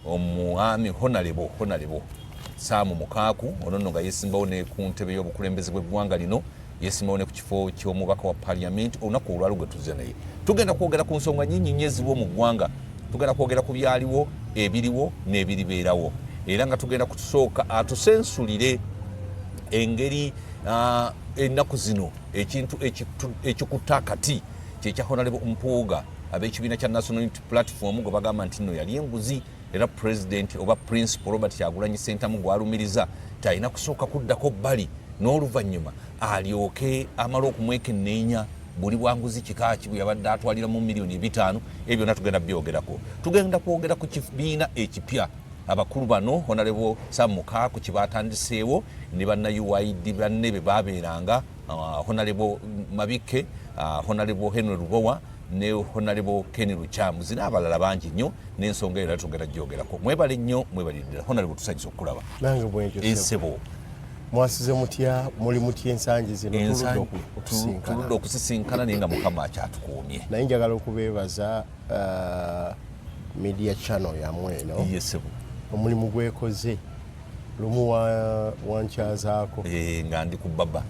omwami honorable Saamu Mukaku ono nga yesimbawo ne ku ntebe y'obukulembeze bw'eggwanga lino yesimbawo ne ku kifo ky'omubaka wa Parliament olunaku olwali gwe tuzze naye tugenda kwogera ku nsonga nnyingi nnyo eziriwo mu ggwanga tugenda kwogera ku byaliwo ebiriwo n'ebiribeerawo era nga tugenda kutusooka atusensulire engeri ennaku zino ekintu ekikutta akati kyekya Honorable Mpuga ab'ekibiina kya National Unity Platform gwe bagamba nti nno yali enguzi era President oba Principal Robert Kyagulanyi Ssentamu gw'alumiriza talina kusooka kuddako bbali n'oluvannyuma alyoke amala okumwekenneenya buli bwanguzi kikaaki bwe yabadde atwalira mu miliyoni 5 ebyo byonna tugenda byogerako tugenda kwogera ku kibiina ekipya abakulu bano Honorable Saamu Mukaku kibatandiseewo ne banna UID banne be babeeranga Honorable Mabike Honorable Henry Lubowa ne Honorable Kenny Luchamuzi n'abalala bangi nnyo n'ensonga era tugenda gyogerako mwebale nnyo mwebalidde Honorable tusanyusa okulaba nange bwenjo ensebo mwasize mutya muli mutya ensangi zino tuludde okusisinkana naye nga Mukama akyatukuumye naye njagala okubeebaza media channel yamwe eno yesebo omulimu gwekoze lumu wankyazaako nga ndi ku baba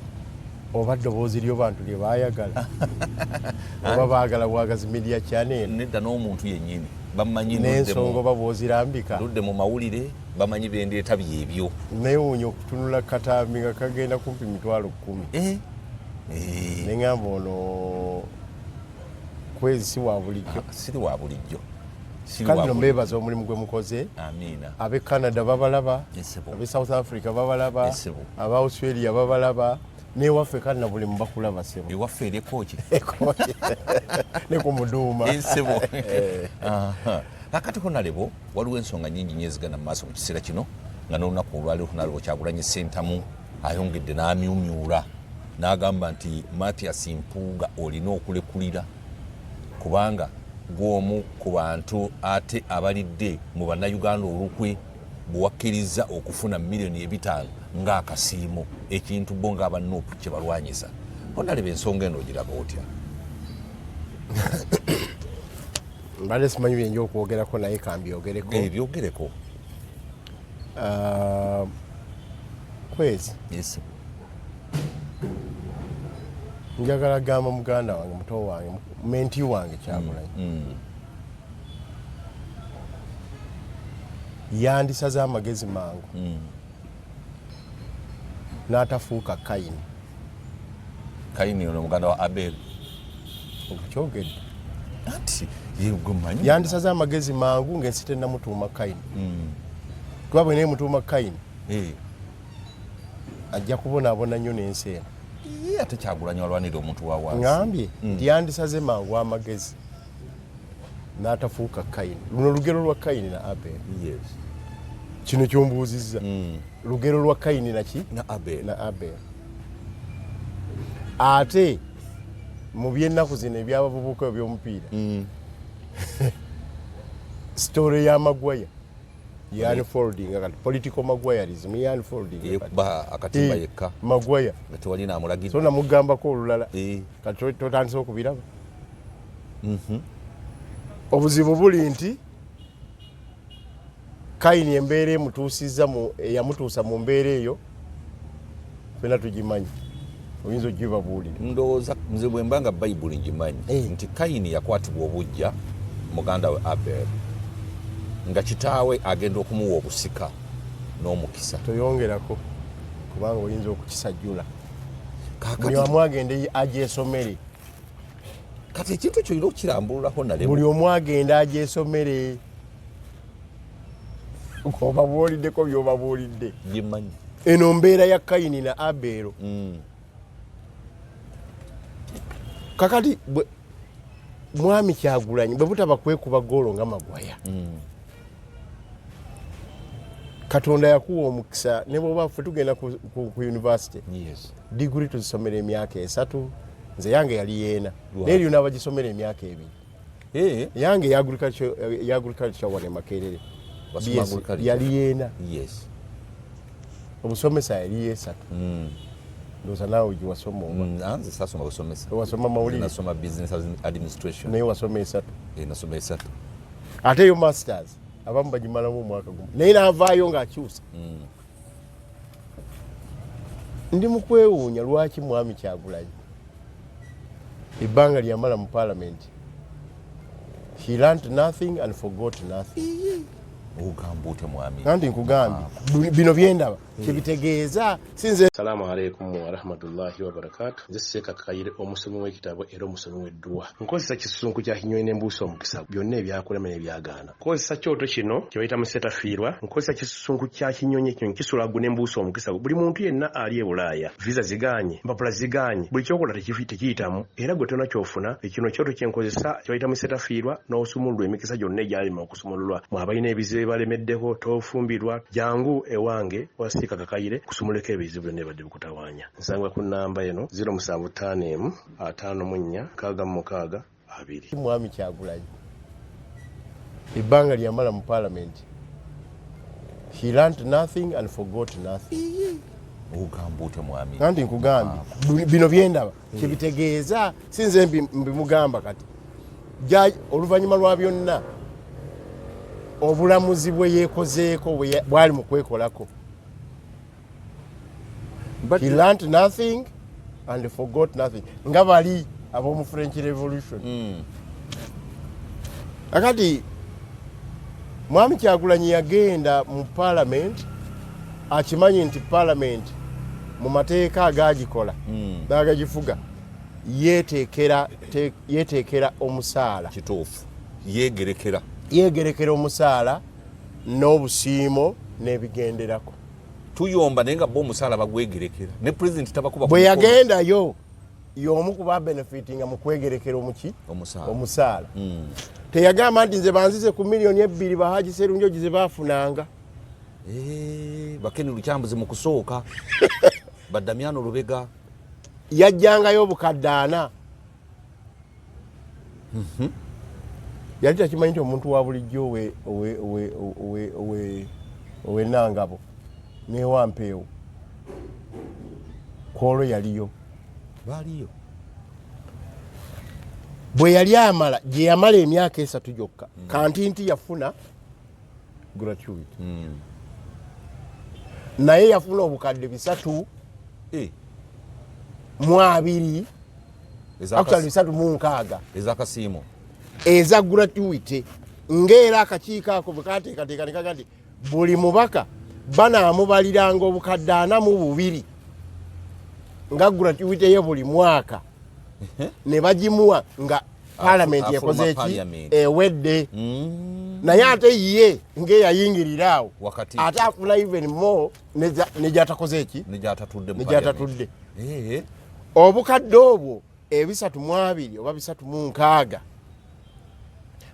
oba ddoboozi ly'obantu lye baayagala oba baagala bwagazi media channel nedda n'omuntu yennyini bamanyi n'ensonga oba bw'ozirambika ludde mu mawulire bamanyi byendeeta byebyo neewuunya okutunula katambi nga kagenda kumpi 10,000 neŋŋamba ono kwezi si wa bulijjo siri wa bulijjo kale mbeebaza omulimu gwe mukoze amiina ab'e Canada babalaba ab'e South Africa babalaba ab'e Australia babalaba newaffe kale na buli mubakulaba sebo ewaffe eryekoki ne ku muduuma ensebo akati Honorable waliwo ensonga nnyingi nnyo ezigana mu maaso mu kiseera kino nga n'olunaku olwali Honorable Kyagulanyi Ssentamu ayongedde n'amyumyula n'agamba nti Mathias Mpuga olina okulekulira kubanga gw'omu ku bantu ate abalidde mu bannayuganda olukwe bwewakkiriza okufuna miliyoni 5 ng'akasiimo ekintu bo ng'abannuupu kye balwanyisa Honorable ensonga eno ogiraba otya mbadde simanyi byenja okwogerako naye kambyogereko byogereko kwezi njagala gamba muganda wange muto wange menti wange Kyagulanyi yandisaze amagezi mangu n'atafuuka Kayini ono muganda wa Abel okyogedde ati yegomanyi yandisaze amagezi mangu ng'ensi tennamutuuma Kayini kuba bwe neemutuuma Kayini ajja kubonaabona nnyo n'ensi eno ate Kyagulanyi walwanira omuntu wa wansi ngambye nti yandisaze mangu amagezi n'atafuuka Kayini luno lugero lwa Kayini na Abel kino kyombuuzizza lugero lwa Kayini na Abel ate mu by'ennaku zino ebyabavubuka eby'omupiira story ya Magwaya unfolding kati political Magwayarism unfolding akatimba yekka Magwaya tewali n'amulagiza so namugambako olulala kati totandise okubiraba obuzibu buli nti Kayini embeera yamutuusa mu mbeera eyo fena tugimanyi oyinza ogibabuulira ndowooza nze bwe mbanga bayibuli ngimanyi nti Kayini yakwatibwa obujja muganda we Abel nga kitaawe agenda okumuwa obusika n'omukisa toyongerako kubanga oyinza okukisajjula buli omu agende agyesomere kati ekintu kyolina okukirambululako nale buli omu agende agyesomere obabuuliddeko byobabuulidde byemanyi eno mbeera ya Kayini na Abel kakati mwami Kyagulanyi bwe butaba kwekuba goolo nga Magwaya Katonda yakuwa omukisa ne bw'oba ffe tugenda ku university diguri tuzisomera emyaka 3 nze yange yali yeena naye eryo n'abagisomera emyaka 2 yange ya agriculture wane Makerere yali yeena obusomesa yali yeesatu ndoza naawe giwasoma nze sasoma busomesa wasoma mawulire nasoma business administration naye wasoma 3 nasoma 3 ate yo masters abamu bagimalamu omwaka gumu naye n'avaayo ng'akyusa. Ndi mu kwewuunya lwaki mwami Kyagulanyi ebbanga lyamala mu Parliament he learnt nothing and forgot nothing. Ugamba ute mwami? Kandi nkugambye bino byendaba kibitegeeza sinze. Assalamu alaikum wa rahmatullahi wa barakatuh. Nze Sheikh Kayire omusomi w'ekitabo era omusomi w'edduwa. Nkozesa kisunku kya kinyonyi n'embuusi omukisa byonna ebyakulema n'ebyagaana. Nkozesa kyoto kino kye bayita musetafiirwa. Nkozesa kisunku kya kinyonyi kino kisulagu n'embuusi omukisa. Buli muntu yenna ali e Bulaaya visa ziganye mpapula ziganye buli kyokola tekiyitamu era gwe tonna kyofuna ekino kyoto kye nkozesa kye bayita musetafiirwa n'osumululwa emikisa gyonna egyalima okusumululwa mu abalina ebizibu balemeddeko tofumbirwa jangu ewange wasika Kakayire kusumuleko ebizibu byonna ebadde bikutawaanya. Nsangwa ku nnamba eno 075 54 66 2. Mwami Kyagulanyi ebbanga lyamala mu Parliament he learnt nothing and forgot nothing. Ugamba ute mwami? Kandi nkugambye bino byendaba kibitegeeza sinze mbimugamba kati oluvannyuma lwa byonna obulamuzi bwe yeekozeeko bwali mu kwekolako. He learnt nothing and forgot nothing. Nga bali ab'omu French Revolution. Akati mwami Kyagulanyi yagenda mu Parliament akimanyi nti Parliament mu mateeka agagikola n'agagifuga yeeteekera omusaala. Kituufu. yegerekera omusaala n'obusiimo n'ebigenderako. Tuyomba naye nga bo omusaala bagwegerekera ne president tabakuba bwe yagendayo y'omu kuba benefitinga mu kwegerekera omusaala. Teyagamba nti nze banzize ku miliyoni 2 Bahaji Sserunjogi ze baafunanga. Bakeni Lukyambuzi mu kusooka Badamyano Lubega yajjangayo obukadde 4. Yali takimanyi nti omuntu wa bulijjo ow'Ennangabo n'ewampeewo kwolwo yaliyo baaliyo. Bwe yali amala gye yamala emyaka 3 gyokka kantinti yafuna gratuity naye yafuna obukadde 3 mu 2 actually 3 ezakasiimo eza gratuity ng'era akakiiko ako bwekateekateeka ne kaga nti buli mubaka banaamubaliranga obukadde 42 nga gratuity ye buli mwaka ne bagimuwa nga Parliament yakoze eki ewedde. Naye ate ye ng'eyayingirira awo ate afuna even more ne gyatakoze eki ne gyatatudde. Obukadde obwo 320 oba 360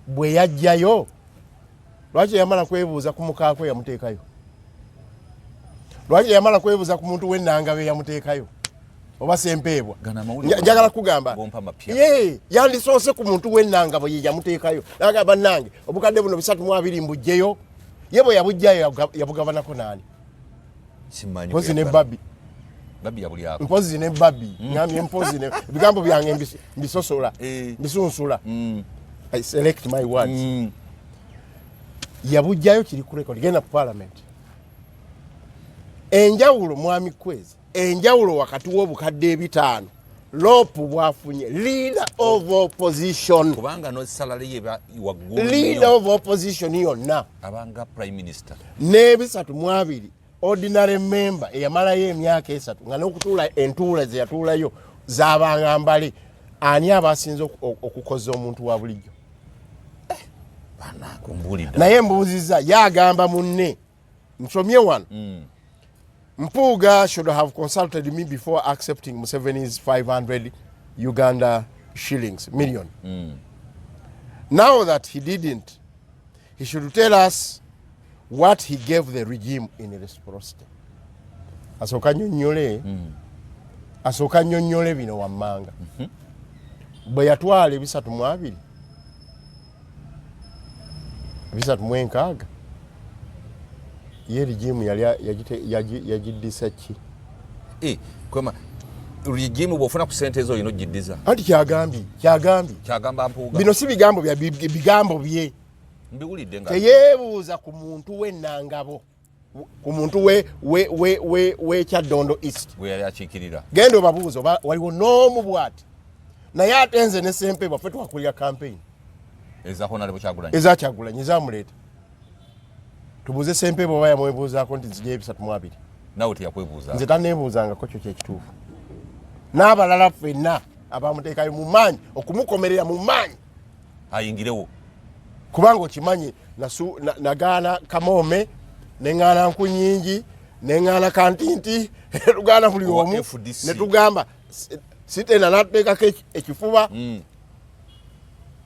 bwe yajjayo lwaki yamala kwebuuza ku Mukaku yamuteekayo? Lwaki yamala kwebuuza ku muntu w'Ennangabo yamuteekayo oba Sempeebwa? Njagala kugamba yandisoose ku muntu w'Ennangabo ye yamuteekayo n'agamba nange obukadde buno 320 mbugjeyo. Ye bwe yabugjayo yabugabanako nani? Mpozi ne Babi mpozi ne Babi ngambye mpozi ne bigambo byange mbisosola mbisunsula. I select my words. Yabugjayo kiri ku record genda ku Parliament. Enjawulo mwami Kwezi, enjawulo wakati w'obukadde 5 Lopu bwafunye leader of opposition kubanga no salary ye waggulu leader of opposition yonna abanga prime minister ne 320 ordinary member eyamalayo emyaka 3 nga n'okutuula entuula ze yatuulayo z'abanga mbali. Ani abasinze okukoza omuntu wa bulijjo? Naye mbuuziza yagamba munne nsomye wano Mpuga should have consulted me before accepting Museveni's 500 Uganda shillings million. Now that he didn't, he should tell us what he gave the regime in reciprocity. Asooka nnyonnyole bino wammanga. Bwe yatwala 320 360 ye regime yagiddisa ki? Kwema regime bwofuna ku sente ezo ino giddiza. Anti kyagamba Mpuga. Kyagamba Mpuga. Bino si bigambo bye. mbiwulidde nga teyeebuuza ku muntu w'ennangabo ku muntu we Kyaddondo East we yali akiikirira genda obabuuza waliwo n'omu bw'ati naye ate nze ne Sempe baffe twakulira campaign eza Kyagulanyi ezamuleeta tubuuze Sempe bw'oba yamwebuuzaako nti nzija 320 nawe teyakwebuuza nze taneebuuzangako kyo kyekituufu n'abalala ffenna abamuteekayo mu maanyi okumukomerera mu maanyi ayingirewo kubanga okimanyi nagaana Kamome neŋŋaana Nkunyingi neŋŋaana Kantinti tugaana buli omu ne tugamba sitena n'atuteekako ekifuba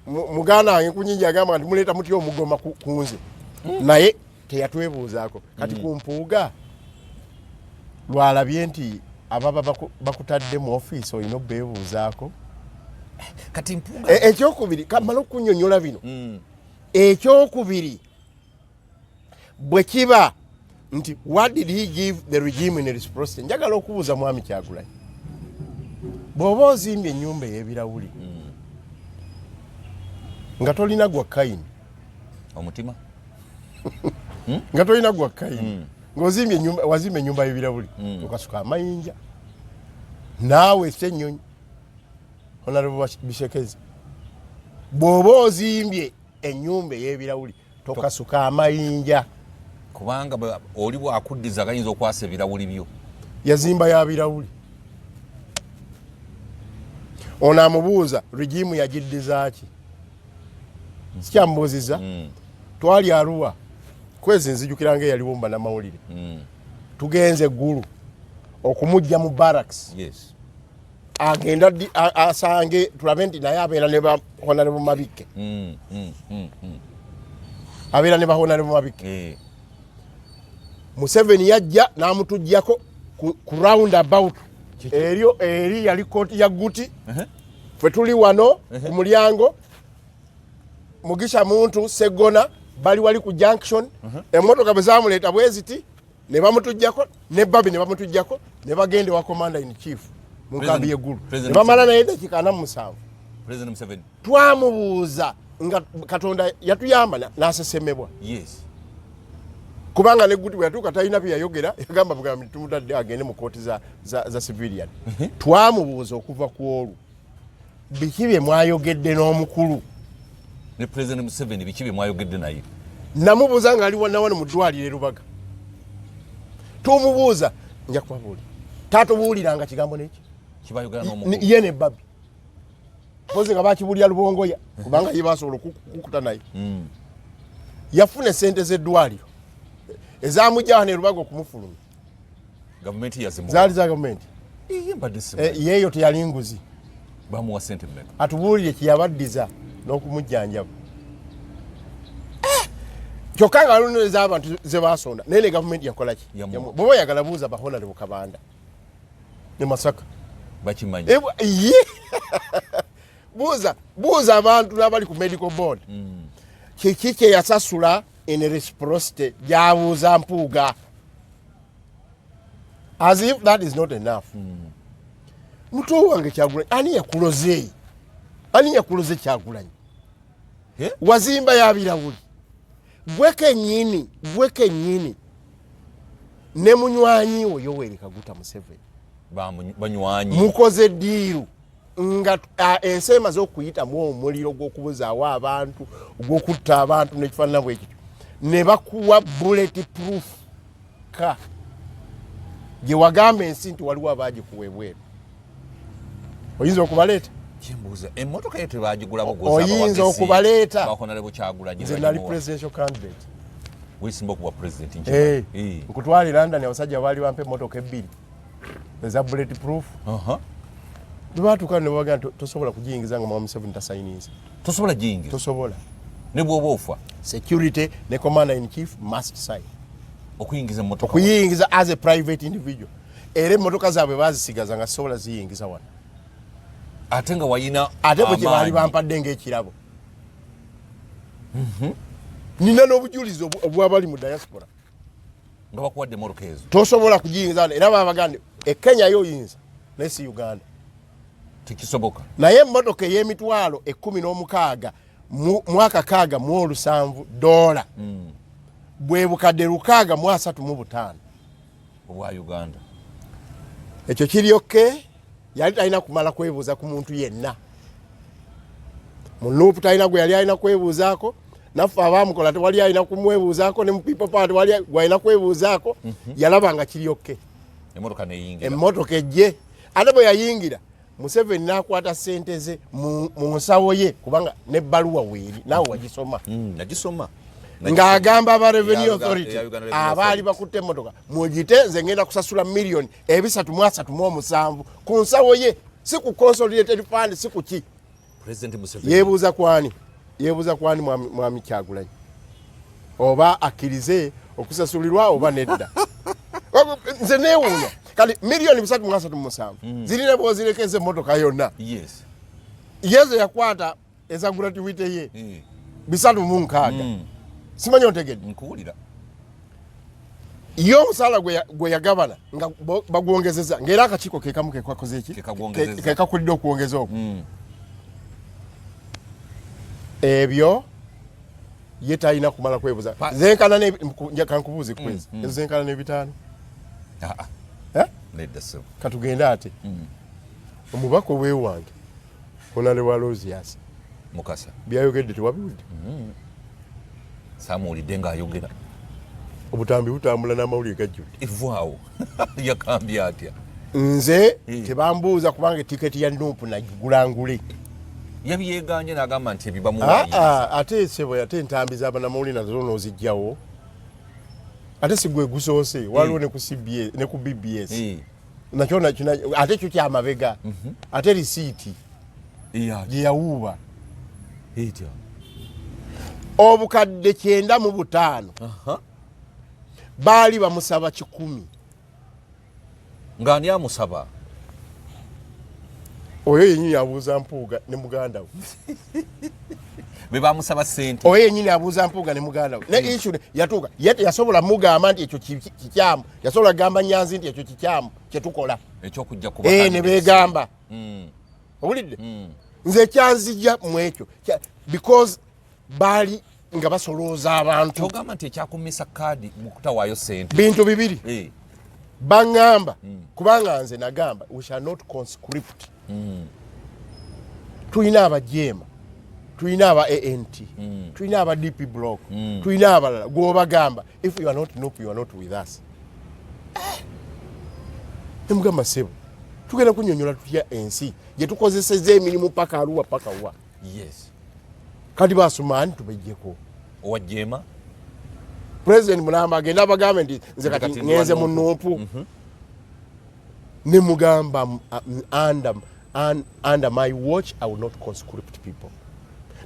muganda wange Nkunyingi agamba nti muleeta mutya omugoma ku nze naye teyatwebuuzaako kati ku Mpuuga lwalabye nti ababa bakutadde mu ofiisi olina obbeebuuzaako kati Mpuuga ekyokubiri kamala okunnyonnyola bino ekyokubiri bwe kiba nti what did he give the regime in reciprocity njagala okubuuza mwami Kyagulanyi bw'oba ozimbye ennyumba ey'ebirawuli nga tolina gwa Kayini omutima nga tolina gwa Kayini wazimba ennyumba y'ebirawuli okasuka amayinja naawe Ssenyonyi Honorable Bishekezi bw'oba ozimbye ennyumba ey'ebirawuli tokasuka amayinja kubanga oli bwakuddiza gayinza okwasa ebirawuli byo yazimba ya birawuli ono amubuuza regimu yagiddiza ki sikyambuuziza twali Arua kwezi nzijukira ng'eyaliwo mu bannamawulire tugenze eggulu okumujja mu barracks agenda asange tulabe nti naye abeera ne bahonale mu mabikke abeera ne bahonale mu mabikke Museveni yajja n'amutujjako ku round about eryo eri yali kooti ya Guti ffe tuli wano ku mulyango Mugisha Muntu Segona bali wali ku junction emmotoka bwe zaamuleeta bwe ziti ne bamutujjako ne Babi ne bamutujjako ne bagende wa commander in chief mu nkambi y'eggulu ne bamala naye dakika 47 President Museveni twamubuuza nga Katonda yatuyamba n'asesemebwa kubanga ne Guti bwe yatuuka talina bye yayogera yagamba bugambi tumutadde agende mu kooti za civilian twamubuuza okuva ku olwo biki bye mwayogedde n'omukulu ne President Museveni biki bye mwayogedde naye namubuuza nga ali wano mu ddwaliro Lubega tumubuuza nja kubabuulira taatubuuliranga kigambo n'eki kibayogera n'omukulu ye ne Babi pozi nga bakibuulira Lubongoya kubanga ye basobola okukuta naye yafuna sente z'eddwaliro ezamujjawa ne Lubega okumufulumya gavumenti yazimu zaali za gavumenti yeeyo teyali nguzi bamuwa sente mmeka atubuulire kiyabaddiza n'okumujjanjaba kyokka nga alondereza abantu ze baasonda naye ne gavumenti yakola ki bw'oba oyagala buuza bahonale mu Kabanda ne Masaka bakimanyi buuza abantu n'abali ku medical board kiki kye yasasula in reciprocity gy'abuuza Mpuuga as if that is not enough muto wange Kyagulanyi ani yakuloze Kyagulanyi wazimba ya birawuli gwe kennyini ne munywanyi wo Yoweri Kaguta Museveni banywanyi mukoze ddiiru nga ensi emaze okuyitamu omuliro gw'okubuzaawo abantu gw'okutta abantu nekifaanana bwe kityo ne bakuwa bullet proof ka gye wagamba ensi nti waliwo abaagikuwa ebweru oyinza okubaleeta kimbuuza emmotoka yo tebagigulabo oyinza okubaleeta bahonale Kyagulanyi nze nali presidential candidate weesimba okuba president nkutwali London abasajja baali bampa emmotoka ebbiri eza bullet proof bwebatuuka ne bagamba tosobola kugiyingiza nga mwami Museveni tasayiniza tosobola giyingiza tosobola ne bw'oba ofa security ne commander in chief must sign okuyingiza emmotoka okuyingiza as a private individual era emmotoka zaabwe bazisigaza nga sobola ziyingiza wano ate nga wayina ate bwe kyebaali bampadde ng'ekirabo nina n'obujulizi obwabali mu diaspora nga bakuwadde emmotoka ezo tosobola kugiyingiza wano era babagande Kenya yo oyinza naye si Uganda tekisoboka naye emmotoka ey'emitwalo 16 mwaka kaga mu 7 dola bwe bukadde 635 obwa Uganda ekyo kiryoke yali talina kumala kwebuuza ku muntu yenna mu Nuupu talina gwe yali alina kwebuuzaako naffe abaamukola tewali alina kumwebuuzaako ne mu People Power tewali alina kwebuuzaako yalaba nga kiryoke emmotoka ejje ate bwe yayingira Museveni n'akwata ssente ze mu nsawo ye kubanga n'ebbaluwa weeri naawe wagisoma nagisoma ng'agamba aba Revenue Authority abaali bakutte emmotoka mugite nze ngenda kusasula miliyoni 337 ku nsawo ye si ku consolidated fund si ku ki yeebuuza kwani mwami Kyagulanyi oba akkirize okusasulirwa oba nedda nze neewuunya kale miliyoni 337 zirina bwozireka emmotoka yonna yezo yakwata eza gratuity ye 306 simanyi ontegedde nkuwulira ye omusaala gwe yagabana nga bagwongezeza ng'era akakiiko kekamu kekakoze eki kekakulidde okuwongeza okwo ebyo ye talina kumala kwebuuza zenkana kankubuuze kwezi ezo zenkana n'ebitaano katugende ate omubaka ow'ewange onale wa Rosias Mukasa byayogedde tewabiwudde samuwulidde ng'ayogera obutambi butambula n'amawulire gajjudde ivaawo yakambye atya nze tebambuuza kubanga tiketi ya Nuupu nagigulangule yabyeganye n'agamba nti ebibamuwayi ate sebo ate entambi z'abanamawulire nazo n'ozijjawo ate sigwe gusoose waliwo ne ku BBS nakyo ate kyo kyamabega ate risiiti gye yawuuba obukadde 95 baali bamusaba 100 ng'ani amusaba oyo yenyini abuuza Mpuga ne muganda we be bamusaba ssente oyo yenyini abuuza Mpuga ne muganda we ne issue yatuuka yete yasobola mugamba nti ekyo kikyamu yasobola gamba Nyanzi nti ekyo kikyamu kyetukola ekyokujja kuba ne beegamba owulidde nze kyanzijja mu ekyo because baali nga basolooza abantu ogamba nti ekyakumisa kaadi mu kutawaayo ssente bintu bibiri baŋŋamba kubanga nze nagamba we shall not conscript tulina abajeema tulina aba ANT tulina aba DP block tulina abalala gwobagamba if you are not Nuupu you are not with us nemugamba sebo tugenda kunyonyola tutya ensi gye tukozeseza emirimu paka aluwa paka wa kati basumani tubejjeko owajjeema President Mulamba agenda abagambe nti nze kati ngenze mu Nuupu ne mugamba under my watch I will not conscript people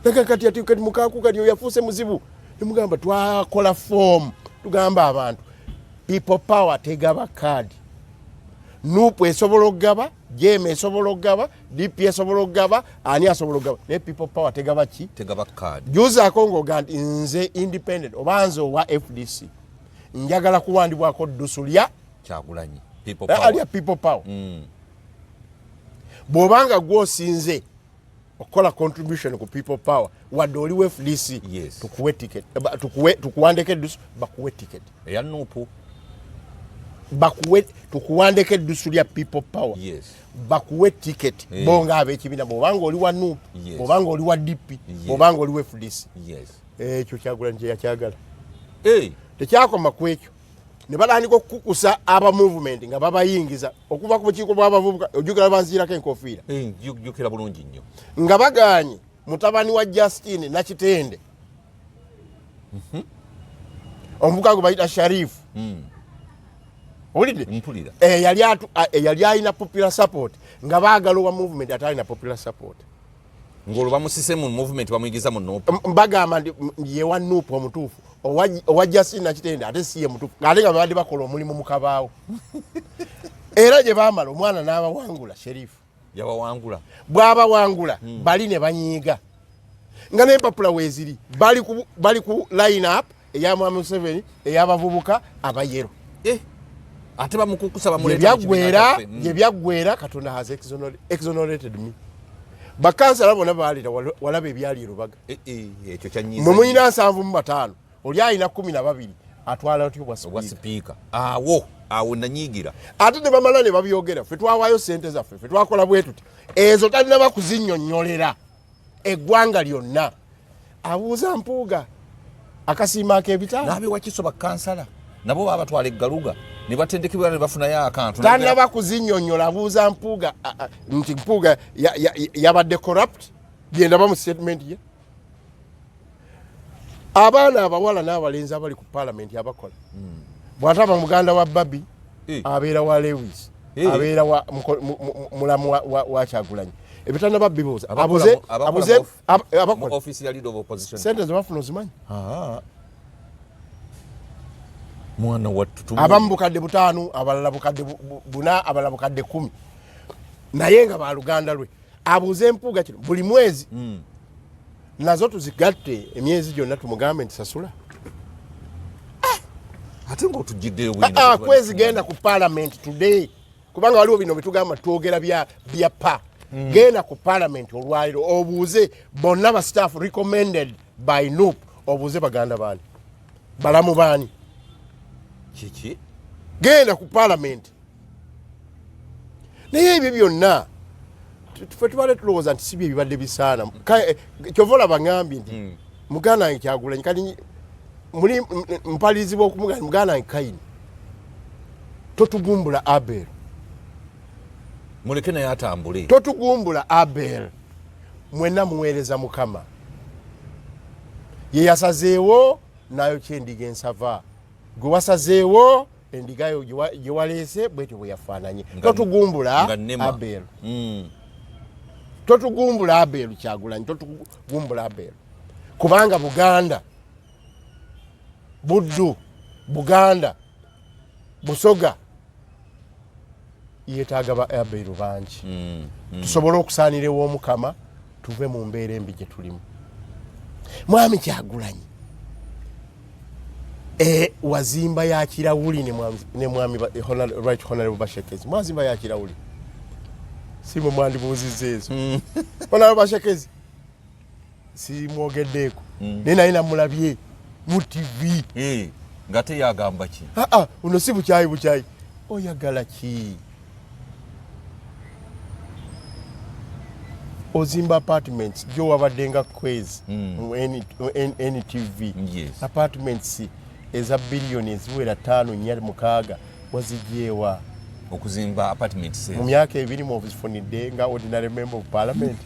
nakakati ati kati Mukaku kati yafuuse muzibu ne mugamba twakola form tugamba abantu People Power tegaba kadi Nuupu esobola okugaba Jeme esobola okugaba DP esobola okugaba ani asobola okugaba ne People Power tegaba ki tegaba kadi juza akongo ganti nze independent obanzo wa FDC njagala kuwandibwako dusulya Kyagulanyi People Power bw'obanga gwosinze okola contribution ku People Power wadde oli FDC tukuwe ticket tukuwandeke eddusu bakuwe ticket eya Nuupu tukuwandeke eddusu lya People Power bakuwe ticket bonga ab'ekibiina bw'obanga oli wa Nuupu bw'obanga oli wa DP bw'obanga oli FDC ekyo Kyagulanyi kye yakyagala tekyakoma ku ekyo ne batandika okukukusa aba movement nga babayingiza okuva ku bukiiko bw'abavubuka ojjukira banzirako enkofiira jjukira bulungi nnyo nga baganye mutabani wa Justine Nakitende omuvubuka gwe bayita Sharifu owulidde mpulira yali alina popular support nga baagala owa movement ate alina popular support ng'olwo bamusise mu movement bamuyigiza mu Nuupu bagamba nti ye wa Nuupu omutuufu owa Justine Nakitende ate si ye mutuufu ng'ate nga babadde bakola omulimu mu kabaawo era gye baamala omwana n'abawangula Sherifu yabawangula bw'abawangula bali ne banyiiga nga n'empapula weeziri bali ku line up eya Mwami Museveni ey'abavubuka abayero ate bamukukusa bamuleeta gye byaggweera Katonda has exonerated me bakansala bonna baalira walaba ebyali Lubega ekyo kyanyiza mwe muyina 7 oli ayina 12 atwala otyo bwa sipiika awo nanyigira ate ne bamala ne babyogera ffe twawaayo ssente zaffe ffe twakola bwe tuti ezo talinaba kuzinnyonnyolera eggwanga lyonna abuuza Mpuga akasiima ak'ebitaano n'abewakiso bakansala nabo baba batwala eggaluga ne batendekebwa ne bafunayo akantu tanaba kuzinnyonnyola abuuza Mpuga nti Mpuga yabadde corrupt genda ba mu statement ye abaana abawala n'abalenzi abali ku parliament abakola bw'ataba muganda wa Babi abeera wa Lewis abeera wa mulamu wa Kyagulanyi ebitanaba bibuuza abuze abakola office ya leader of opposition sente zebafuna ozimanyi mwana wattu abamu bukadde 5 abalala bukadde 4 abalala bukadde 10 naye nga baluganda lwe abuze Mpuga kino buli mwezi nazo tuzigatte emyezi gyonna tumugambe nti sasula ate ngo tujidde kwezi genda ku parliament today kubanga waliwo bino bitugamba twogera bya pa genda ku parliament olwaliro obuuze bonna ba staff recommended by NUP obuuze baganda bani balamu bani kiki genda ku parliament naye ebyo byonna tufe tubale tulowooza nti si bye bibadde bisaana kyovola bangambye nti muganda wange Kyagulanyi kati muli mpalizibwa okumugamba muganda wange Kayini totugumbula Abel muleke naye atambule totugumbula Abel mwenna muweereza Mukama ye yasazeewo nayo kyendiga ensava gwe wasazeewo endigayo gye waleese bwetyo bwe yafaananye totugumbula Abel totugumbula Abel Kyagulanyi totugumbula Abel kubanga Buganda Buddu Buganda Busoga yeetaaga ba Abel bangi tusobole okusaanira ew'Omukama tuve mu mbeera embi gye tulimu mwami Kyagulanyi wazimba ya kirawuli ne mwami right honorable Bashekezi mwazimba ya kirawuli simu mwandibuuziza ezo honorable Bashekezi simwogeddeeko naye naye namulabye mu TV nga teyagamba ki uno si bukyayi oyagala ki ozimba apartments gyo wabaddenga kwezi mu NTV apartments eza billioni eziwera 5-4-6 wazigyewa okuzimba apartments mu myaka 2 mu obufunidde nga ordinary member of parliament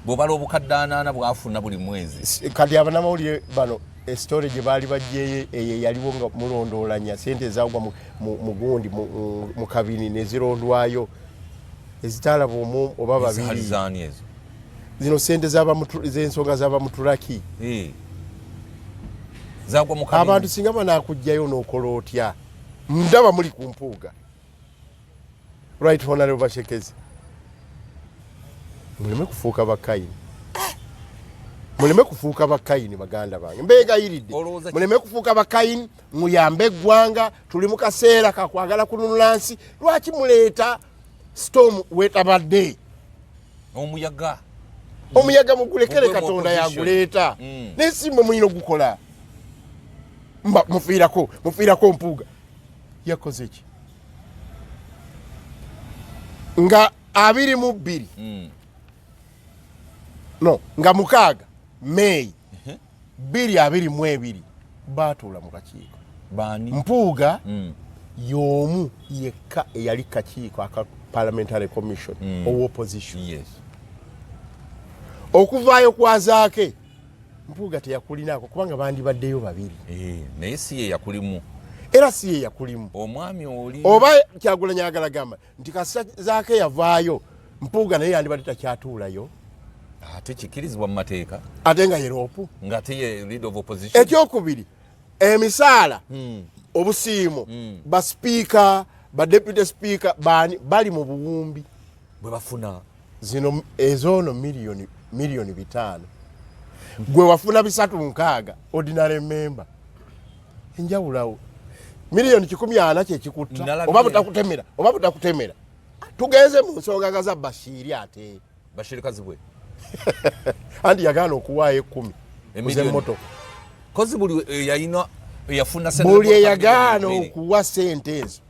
bw'obala obukadde 8 bwafuna buli mwezi kati abanamawulire bano story gye baali bajjeyo eyo yaliwo nga mulondoolanya sente zaagwa mu gundi mu kabini nezirondwayo ezitaalaba omu oba babiri zino sente z'ensonga z'abamutulaki zagwa mu kabini abantu singa banaakujjayo n'okola otya ndaba muli ku Mpuga right honorable Bashekezi muleme kufuuka bakayini muleme kufuuka bakayini baganda bange mbeegayiridde muleme kufuuka bakayini muyambe eggwanga tuli mu kaseera kakwagala kununula nsi lwaki muleeta storm wetabadde omuyaga mugulekere Katonda yaguleeta n'ensimba muyina ogukola mufiirako Mpuga yakoze ki nga 22 no nga 6 May 2022 baatuula mu kakiiko bani Mpuga y'omu yekka eyali kakiiko aka Parliamentary Commission opposition okuvaayo kwazaake Mpuga teyakulinaako kubanga bandibaddeyo babiri naye si ye yakulimu era si ye yakulimu omwami oli oba Kyagulanyi ayagala gamba nti kasazaake yavaayo Mpuga naye yandibadde takyatuulayo ate kikirizibwa mu mateeka ate nga yeroopu nga teye leader of opposition ekyokubiri emisaala obusiimo basipiika badeputy speaker bali mu buwumbi bwe bafuna zino ezoono miliyoni 5 gwe wafuna 360 ordinary member enjawulawo miliyoni 140 kyekikutta oba butakutemera tugenze mu nsonga za Bashiri ate bashirikazi bwe andi yagaana okuwaayo 10 emmotoka kozi buli yayina yafuna sente buli yagaana okuwa sente ezo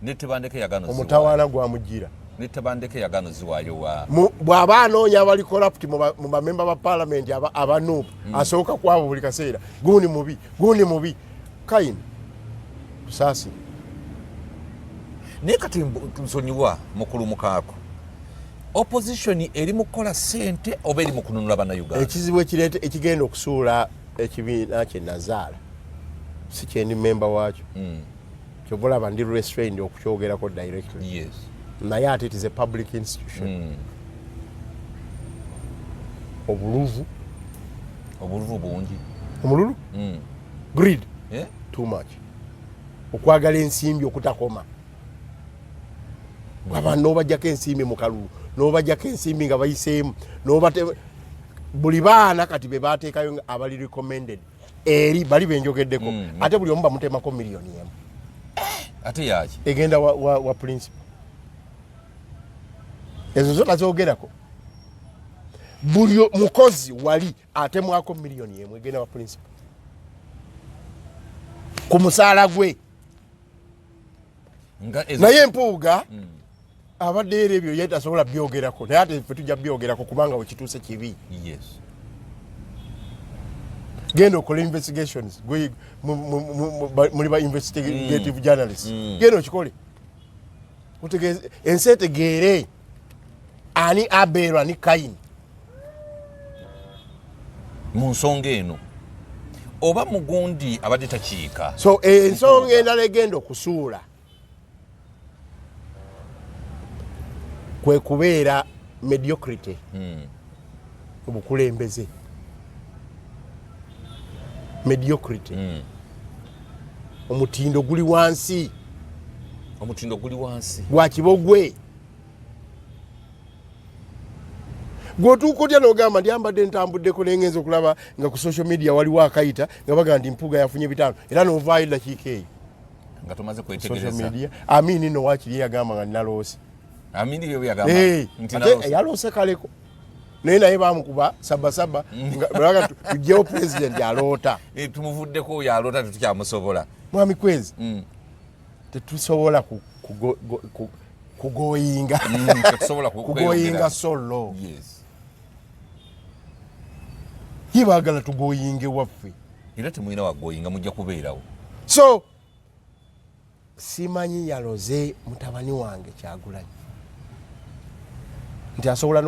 netebandeke yagaano omutawaana gwamujjira netebandeke yagaano ziwaayo wa bw'aba anoonya abali corrupt mu bamemba ba parliament abanuupu asooka kwabo buli kaseera guuni mubi kayini tusaasi naye kati nsonyiwa mukulu Mukaku opposition eri mu kukola sente oba eri mu kununula bannayuganda ekizibu ekigenda okusuula ekibiina kye nazaala si kyendi memba waakyo kyobulaba ndi restrained okukyogerako directly yes naye ate it is a public institution obuluvu bungi omululu greed too much okwagala ensimbi okutakoma abantu n'obajjako ensimbi mu kalulu n'obajjako ensimbi nga bayiseemu buli baana kati be baateekayo abali recommended eri bali benjogeddeko ate buli omu bamutemako miliyoni emu ate yaki egenda wa principal ezo zo nazoogerako buli mukozi wali atemwako miliyoni emu egenda wa principal ku musaala gwe naye Mpuga abadde era ebyo yeta tasobola byogerako naye ate ffe tujja byogerako kubanga wekituuse kibi yes genda okola investigations muli ba investigative journalists genda okikole utegeeze ensi etegeere ani Abel ani Kayini mu nsonga eno oba mugundi abadde takiika so ensonga endala egenda okusuula kwe kubeera mediocrity obukulembeze mediocrity omutindo guli wansi gwa kibogwe gwotuuka otya n'ogamba ndi ambadde ntambuddeko naye ngenza okulaba nga ku social media waliwo akayita nga baga nti Mpuga yafunye 5 era n'ovaayo dakiika eyo nga tomaze kwetegereza Amini no wakiri yagamba nga naloose Amini byo byagamba nti naloose yaloose kaleko naye naye bamukuba sabasaba nga tujjewo president aloota tumuvuddeko oyo aloota tetukyamusobola mwami Kwezi tetusobola kugoyinga kugoyinga solo yebagala tugoyinge waffe era temulina wagoyinga mujja kubeerawo so simanyi yaloze mutabani wange Kyagulanyi nti asobola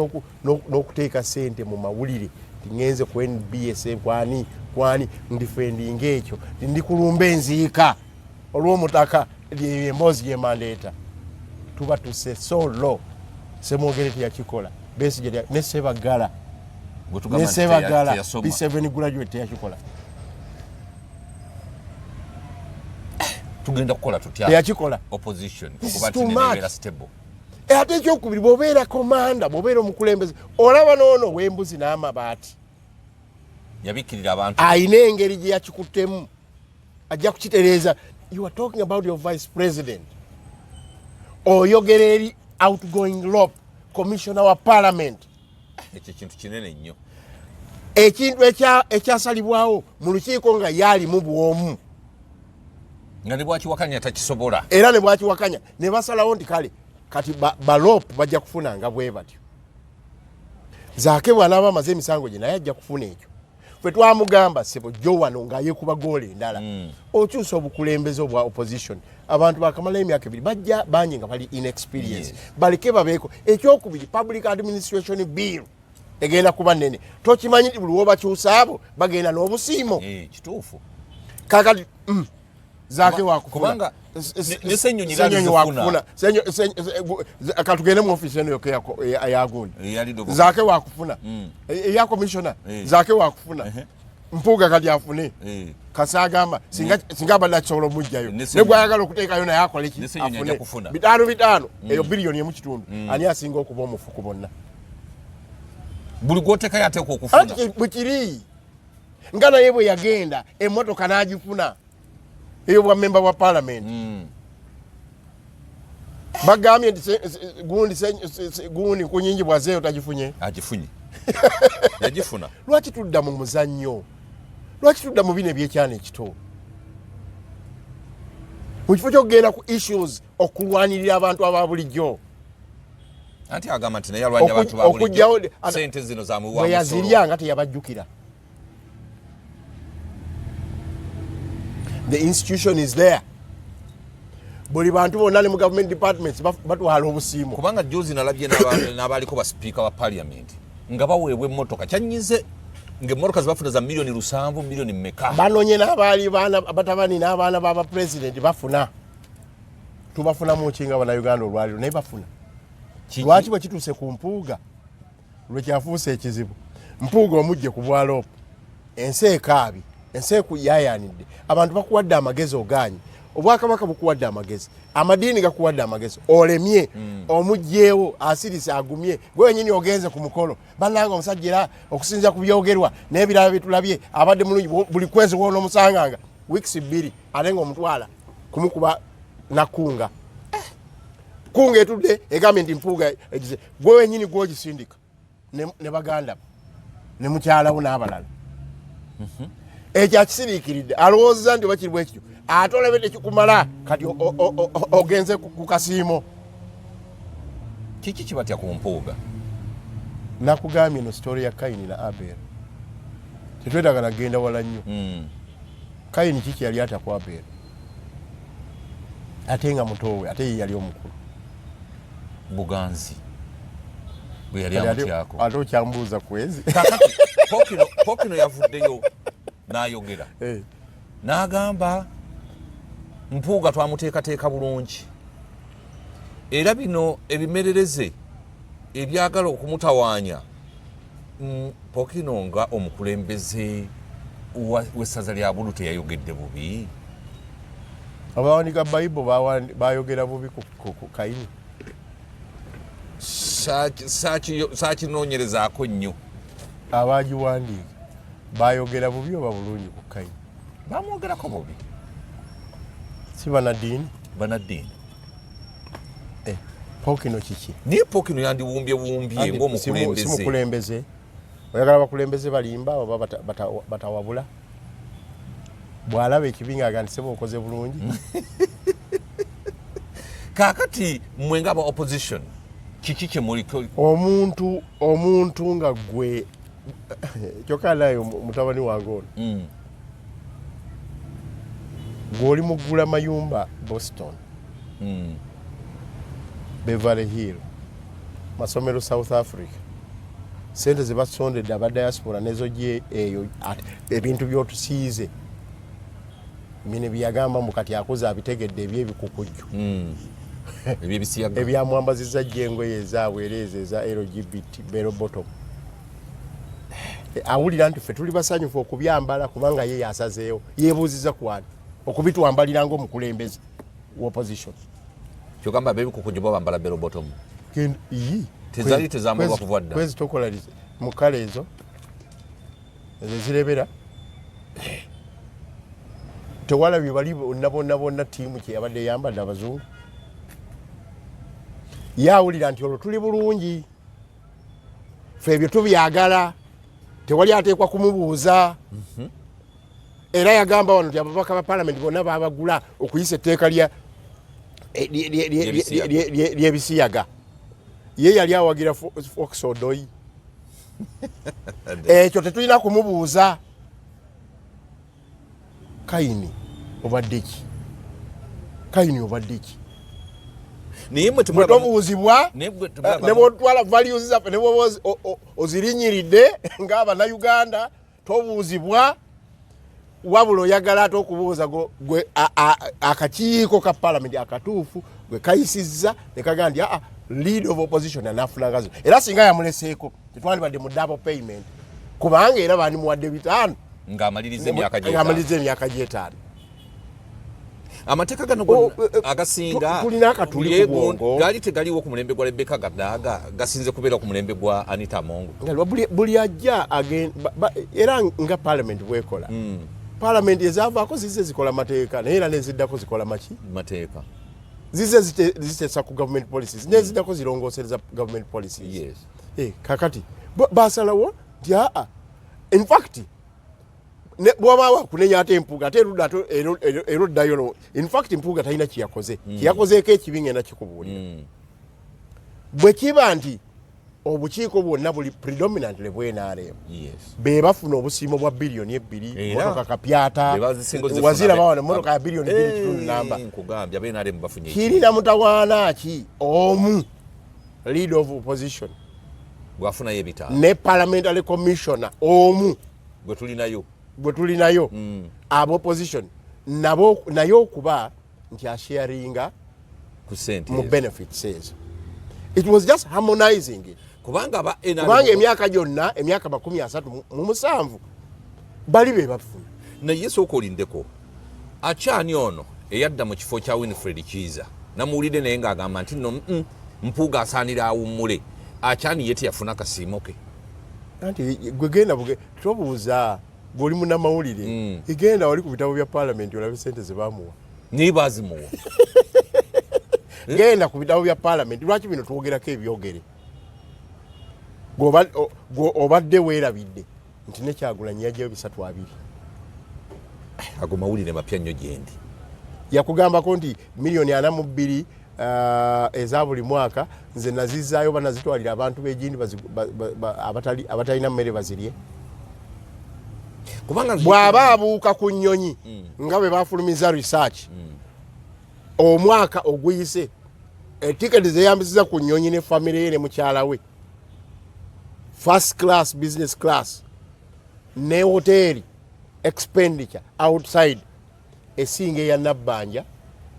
n'okuteeka sente mu mawulire tingenze ku NBS kwani ndifendinga ekyo ndi kulumba enziika olw'omutaka emboozi yemandeeta tuba tuse solo semwogere teyakikola Besigye ne Sebagala B7 graduate teyakikola tugenda kukola tutya teyakikola opposition okuba tinebeera stable ate ekyokubiri bw'obeera komanda bw'obeera omukulembeze olaba noono w'embuzi n'amabaati yabikkirira abantu ayina engeri gye yakikuttemu ajja kukitereeza. You are talking about your vice president oyogera eri outgoing law commissioner wa parliament ekyo kintu kinene nnyo ekintu ekyasalibwawo mu lukiiko nga yaalimu bwomu nga ne bwakiwakanya takisobola era ne bwakiwakanya ne basalawo nti kale kati balop bajja kufuna nga bwe batyo zaake bw'anaaba amaze emisango gye naye ajja kufuna ekyo ffe twamugamba sebo jjo wano nga yeekuba goolo endala okyusa obukulembeze obwa opposition abantu bakamala emyaka 2 bajja bangi nga bali inexperience baleke babeeko ekyokubiri public administration bill egenda kuba nene tokimanyi buli wobakyusa abo bagenda n'obusiimo kituufu kakati zaake wakufuna nesenyonyi wakufuna katugende mu office eno yoke yagundi zaake wakufuna eya commissioner zaake wakufuna Mpuga kati afune kasagamba singa abadde akisobola omujjayo ne gwayagala okuteekayo naye akole ki afune 5 eyo biliyoni emu kitundu ani asinga okuba omufuku bonna buli gwoteekayo ateeka okufuna bwekiri nga naye bwe yagenda emmotoka n'agifuna eyo bwa member wa parliament bagambye gundi kunyingi bwazeeyo tagifunye agifunye yagifuna lwaki tudda mu muzannyo lwaki tudda mu bino ebyekyana ekito mu kifo kyokugenda ku issues okulwanirira abantu aba bulijjo anti agamba nti naye yalwanya abantu ba bulijjo sente zino zamuwa bwe yazirya nga teyabajjukira. The institution is there. Buli bantu bonna ne mu government departments batwala obusiimo kubanga juzi nalabye n'abaliko ba speaker wa parliament nga baweebwa emmotoka kyanyize ng'emmotoka zibafuna za milioni 7 milioni mmeka banonye n'abaali batabani n'abaana baba president bafuna tubafuna mu kinga bana Uganda olwaliro naye bafuna lwaki bwe kituuse ku Mpuga lwekyafuuse ekizibu Mpuga omujje ku bwalopo ensi ekaabi ensi ekuyayanidde abantu bakuwadde amagezi oganyi obwakabaka bukuwadde amagezi amadiini gakuwadde amagezi olemye omugyewo asirise agumye gwe wenyini ogenze ku mukolo bannanga omusajja era okusinza ku byogerwa n'ebirala bitulabye abadde mulungi buli kwezi wona omusanganga weeks 2 ate ng'omutwala kumukuba nakunga kunga etudde egambye nti Mpuga egize gwe wenyini gwogisindika ne baganda ne mukyalawo n'abalala ekyo akisiriikiridde alowooza nti bakiri bwekityo ate olabedde kikumala kati ogenze ku kasiimo kiki kibatya ku Mpuga nakugambye no story ya Kaini na Abel tetwetagala genda wala nnyo Kaini kiki yali ataku Abel ate nga mutowe ate ye yali omukulu Buganzi bwe yali amutyako ate okyambuuza kwezi Pokino yavuddeyo n'ayogera n'agamba Mpuga twamuteekateeka bulungi era bino ebimerereze ebyagala okumutawaanya Pokino nga omukulembeze w'essaza lya Bulu teyayogedde bubi abawanika Bible bayogera bubi ku Kaini saakinoonyerezaako nnyo abagiwandiika bayogera bubi oba bulungi ku Kaini bamwogerako bubi si banaddiini Pokino kiki naye Pokino yandiwumbyewumbye ng'omukulembeze oyagala bakulembeze balimba oba batawabula bw'alaba ekibi ng'aga nti seba okoze bulungi kaakati mmwe nga aba opposition kiki kyemuliko omuntu nga gwe kyokka naye mutabani wange ono gw'oli mugula mayumba Boston Beverly Hill masomero South Africa sente ze basondedde aba diaspora nezo gye eyo ebintu by'otusiize mine byagamba mu kati akoze abitegedde ebyebikukujju ebyebisiyaga ebyamwambazizza gyengoye ezaabwereeza eza LGBT bero bottom awulira nti ffe tuli basanyufu okubyambala kubanga ye yasazeewo yeebuuziza kwani okubitwambalira ng'omukulembeze w'opposition kyogamba bebikukujju bo bambala bero bottom tezali tezambulwa kuva dda kwezi tokola mu kale ezo zirebera tewalabye bali bonna ttiimu kye yabadde eyambadde abazungu yawulira nti olwo tuli bulungi ffe ebyo tubyagala tewali ateekwa kumubuuza era yagamba wano nti ababaka ba Parliament bonna babagula okuyisa etteeka ly'ebisiyaga ye yali awagira Foxodoyi ekyo tetulina kumubuuza Kaini obadde ki naye mwe tobuuzibwa ne bwotwala values zaffe ne bwoba ozirinyiridde ng'Abannayuganda tobuuzibwa wabula oyagala ate okubuuza gwe akakiiko ka Parliament akatuufu gwe kayisizza ne kagamba nti lead of opposition anafunanga zo era singa yamuleseeko tetwandibadde mu double payment kubanga era bandimuwadde 5 ng'amaliriza emyaka g5 amateeka gano agasinga tulina akatuli ku bwongo gaali tegaliwo ku mulembe gwa Rebecca Gadaga gasinze kubeera ku mulembe gwa Anita Mongo buli ajja era nga Parliament bwekola Parliament ezaavaako zize zikola mateeka naye era neziddako zikola mateeka zize zitesa ku government policies nezidako zirongosereza government policies. Kakati basalawo nti in fact bwaba kunenya ate Mpuga ate eruddayo in fact Mpuga talina kiyakoze kiyakozeeko ekibinga na kikubuulira bwe kiba nti obukiiko bwonna buli predominantly bwenarem be bafuna obusiimo bwa biliyoni 2 motoka kapyata wazira bawana motoka ya biliyoni 2 namba nkugambya benarem bafunye kirina mutawaana ki omu leader of opposition gwafuna yebita ne parliamentary commissioner omu gwe tulinayo abo opposition nabo nayo okuba nti asharinga ku sente mu benefits says it was just harmonizing it. Kubanga emyaka gyonna emyaka 37 bali be bafuna na yesu okolindeko achani ono eyadda mu kifo kya Winfred Kiza namuwulidde naye ng'agamba nti no Mpuga asaanira awummule achani yete yafuna kasiimoke anti gwe genda tobuuza goli munnamawulire igenda wali ku bitabo bya parliament olabe sente ze bamuwa nibazimuwa genda ku bitabo bya parliament lwaki bino twogerako ebyogere obadde weerabidde nti ne Kyagulanyi yajjayo 320 ago mawulire mapya nnyo gyendi yakugambako nti miliyoni 42 eza buli mwaka nze nazizaayo banazitwalira abantu b'egindi abatalina mmere bazirye bw'aba abuuka ku nnyonyi nga bwe bafulumiza research omwaka oguyise etiketi zeyambisiza ku nnyonyi ne famire ye ne mukyala we first class business class ne hoteli expenditure outside esinga eya Nabbanja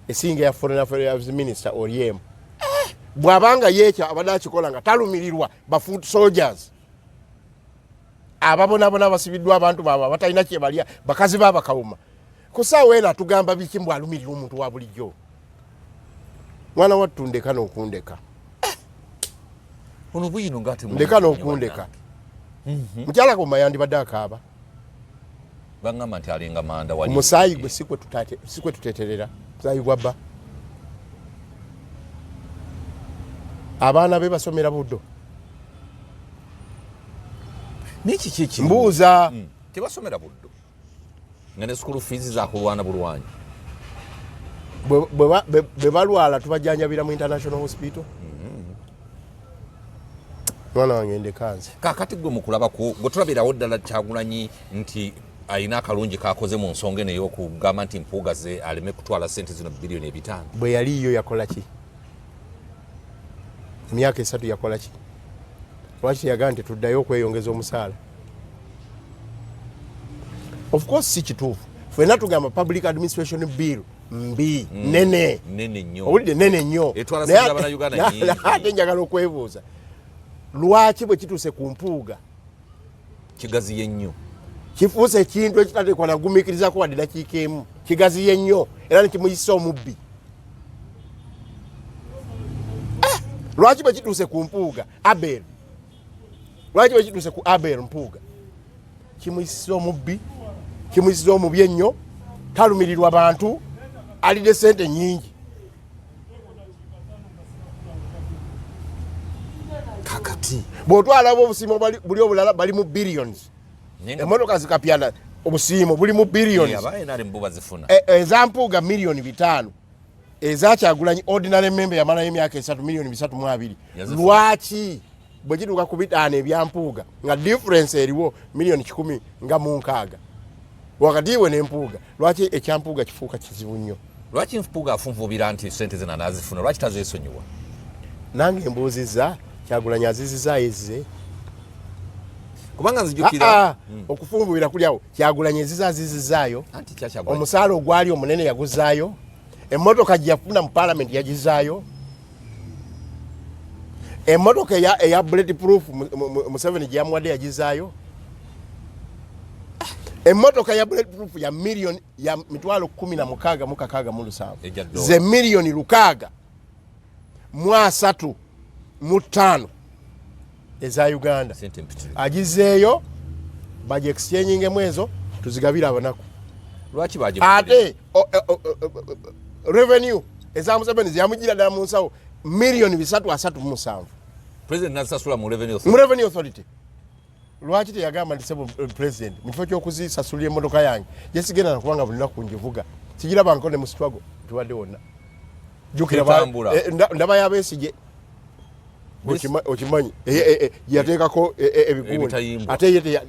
esinga ya foreign affairs minister Oryem bwabanga yecha abadde akikola nga talumirirwa ba foot soldiers ababonabona basibiddwa abantu baba batalina kye balya bakazi baba kawuma kusaawe era tugamba biki mbw alumirira omuntu wa bulijjo mwana wattundeka n'okundeka ono Bwino ngati ndeka n'okundeka mukyala ko mayandi badde akaaba bangamba nti alinga manda wali omusaayi gwe sikwe tuteterera musaayi gwabba abaana be basomera buddo niki kiki mbuuza tebasomera buddo nga ne school fees za kulwana bulwanyi bwe balwala tubajjanjabira mu international hospital mwana wange ndekanze kakati gwe mukulaba gwe tulabirawo ddala Kyagulanyi nti ayina akalungi kakoze mu nsonga eno ey'okugamba nti Mpuga ze aleme kutwala sente zino biliyoni 5 bwe yaliyo yakola ki emyaka 3 yakola ki lwaki yagamba nti tuddayo okweyongeza omusaala of course si kituufu ffenna tugamba public administration bill mbi nene nnyo owulidde nene nnyo etwala sente Uganda nyingi ate njagala okwebuuza lwaki bwe kituuse ku Mpuga kigaziye nnyo kifuuse ekintu ekitateekwa nagumiikirizako wadde dakiika emu kigaziye nnyo era nekimuyisa omubbi lwaki bwe kituuse ku Mpuga Abel lwaki bwe kituuse ku Abel Mpuga kimuyisiza omubbi kimuyisiza omubi ennyo talumirirwa bantu alidde sente nyingi kakati bw'otwalaba obusiimo buli obulala bali mu billions emmotoka zikapyana obusiimo buli mu billions eza Mpuga miliyoni 5 eza Kyagulanyi ordinary member yamalayo emyaka 3 miliyoni 320 lwaki bwe kituuka ku 5 ebya Mpuga nga difference eriwo miliyoni 10 nga mu 6 wakati we ne Mpuga lwaki ekya Mpuga kifuuka kizibu nnyo lwaki Mpuga afunvubira nti sente zina nazifuna lwaki tazeesonyiwa nange mbuuzizza Kyagulanyi azizizaayo ezize kubanga nzijukira okufunvubira kulyawo Kyagulanyi ezizazizizaayo omusaala ogwali omunene yaguzaayo emmotoka gye yafuna mu parliament yagizaayo emmotoka eya bulletproof Museveni gye yamuwadde yagizaayo emmotoka ya bulletproof ya miliyoni ya mitwalo 16,667 ze miliyoni 635 eza Uganda agizeeyo baje exchange mwezo tuzigabira abanaku lwaki baje ate revenue eza Museveni ziyamugira ddala mu nsawo miliyoni 337 president nasasula mu revenue authority lwaki teyagamba ndi sebo president mu kifo ky'okuzisasulira emmotoka yange yesigenda nakubanga buli lunaku njivuga sigiraba nkone mu struggle tuwadde wonna jukira ndaba yabeesige okimanyi yateekako ebiguuni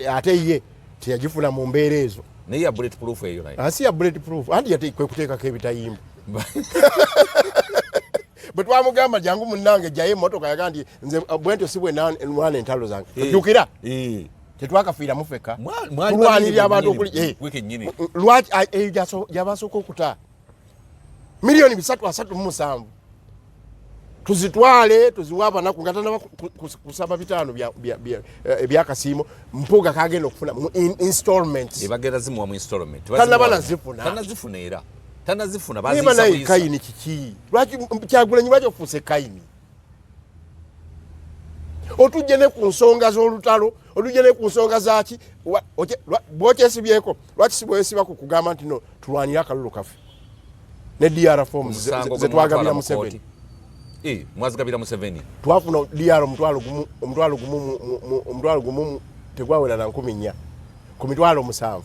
ate ye teyagifuna mu mbeera ezo naye ya bullet proof eyo naye asi ya bullet proof andi kwe kuteekako ebitayimba bwe twamugamba jangu munnange jjayo emmotoka yaga nti nze bwentyo si bwe nwana entalo zange ojjukira tetwakafiira mufeka tulwanirira abantu okuli lwaki gyabasooka okuta miliyoni 337 tuzitwale tuziwa abanaku nga tanaba kusaba 5 ebyakasiimo Mpuga kagenda okufuna installments ebagenda zimuwa mu installment tanazifuna era tanazifuna bazisa naye kayini kiki lwaki Kyagulanyi lwaki ofuuse kayini otujje ne ku nsonga z'olutalo olujje ne ku nsonga zaki bwokyesibyeko lwaki sibwesiba ku kugamba nti no tulwanira akalulu kaffe ne DR forms zetwagabira Museveni mwazigabira Museveni twafuna DR omutwalo gumu tegwawera na 14 ku mitwalo 7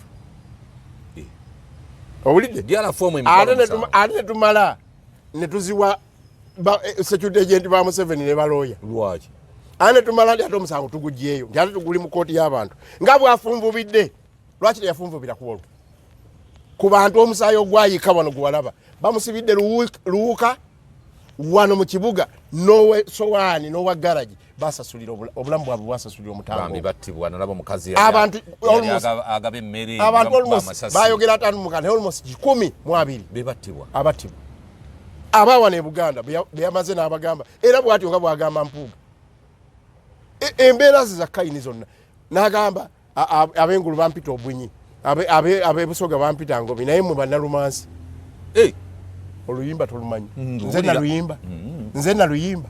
owulidde ate ne tumala ne tuziwa security agent ba Museveni ne balooya lwaki ate tumala ndi ate omusango tugugyeyo nti ate tuguli mu kooti y'abantu nga bwafunvubidde lwaki teyafunvubira ku olwo ku bantu omusaayi ogwayika wano gwalaba bamusibidde luwuka wano mu kibuga nowe sowaani nowa garagi basasulira obulamu bwabwe bwasasulira omutango battibwa nalaba mukazi abantu agabe emmere bayogera atano mukana almost 12 bebattibwa abattibwa abawana e Buganda beyamaze n'abagamba era bwatyo nga bwagamba Mpuga embeera za kayini zonna n'agamba ab'engulu bampita obunyi ab'ebusoga bampita ngobi naye mu bannalumansi oluyimba tolumanyi nze naluyimba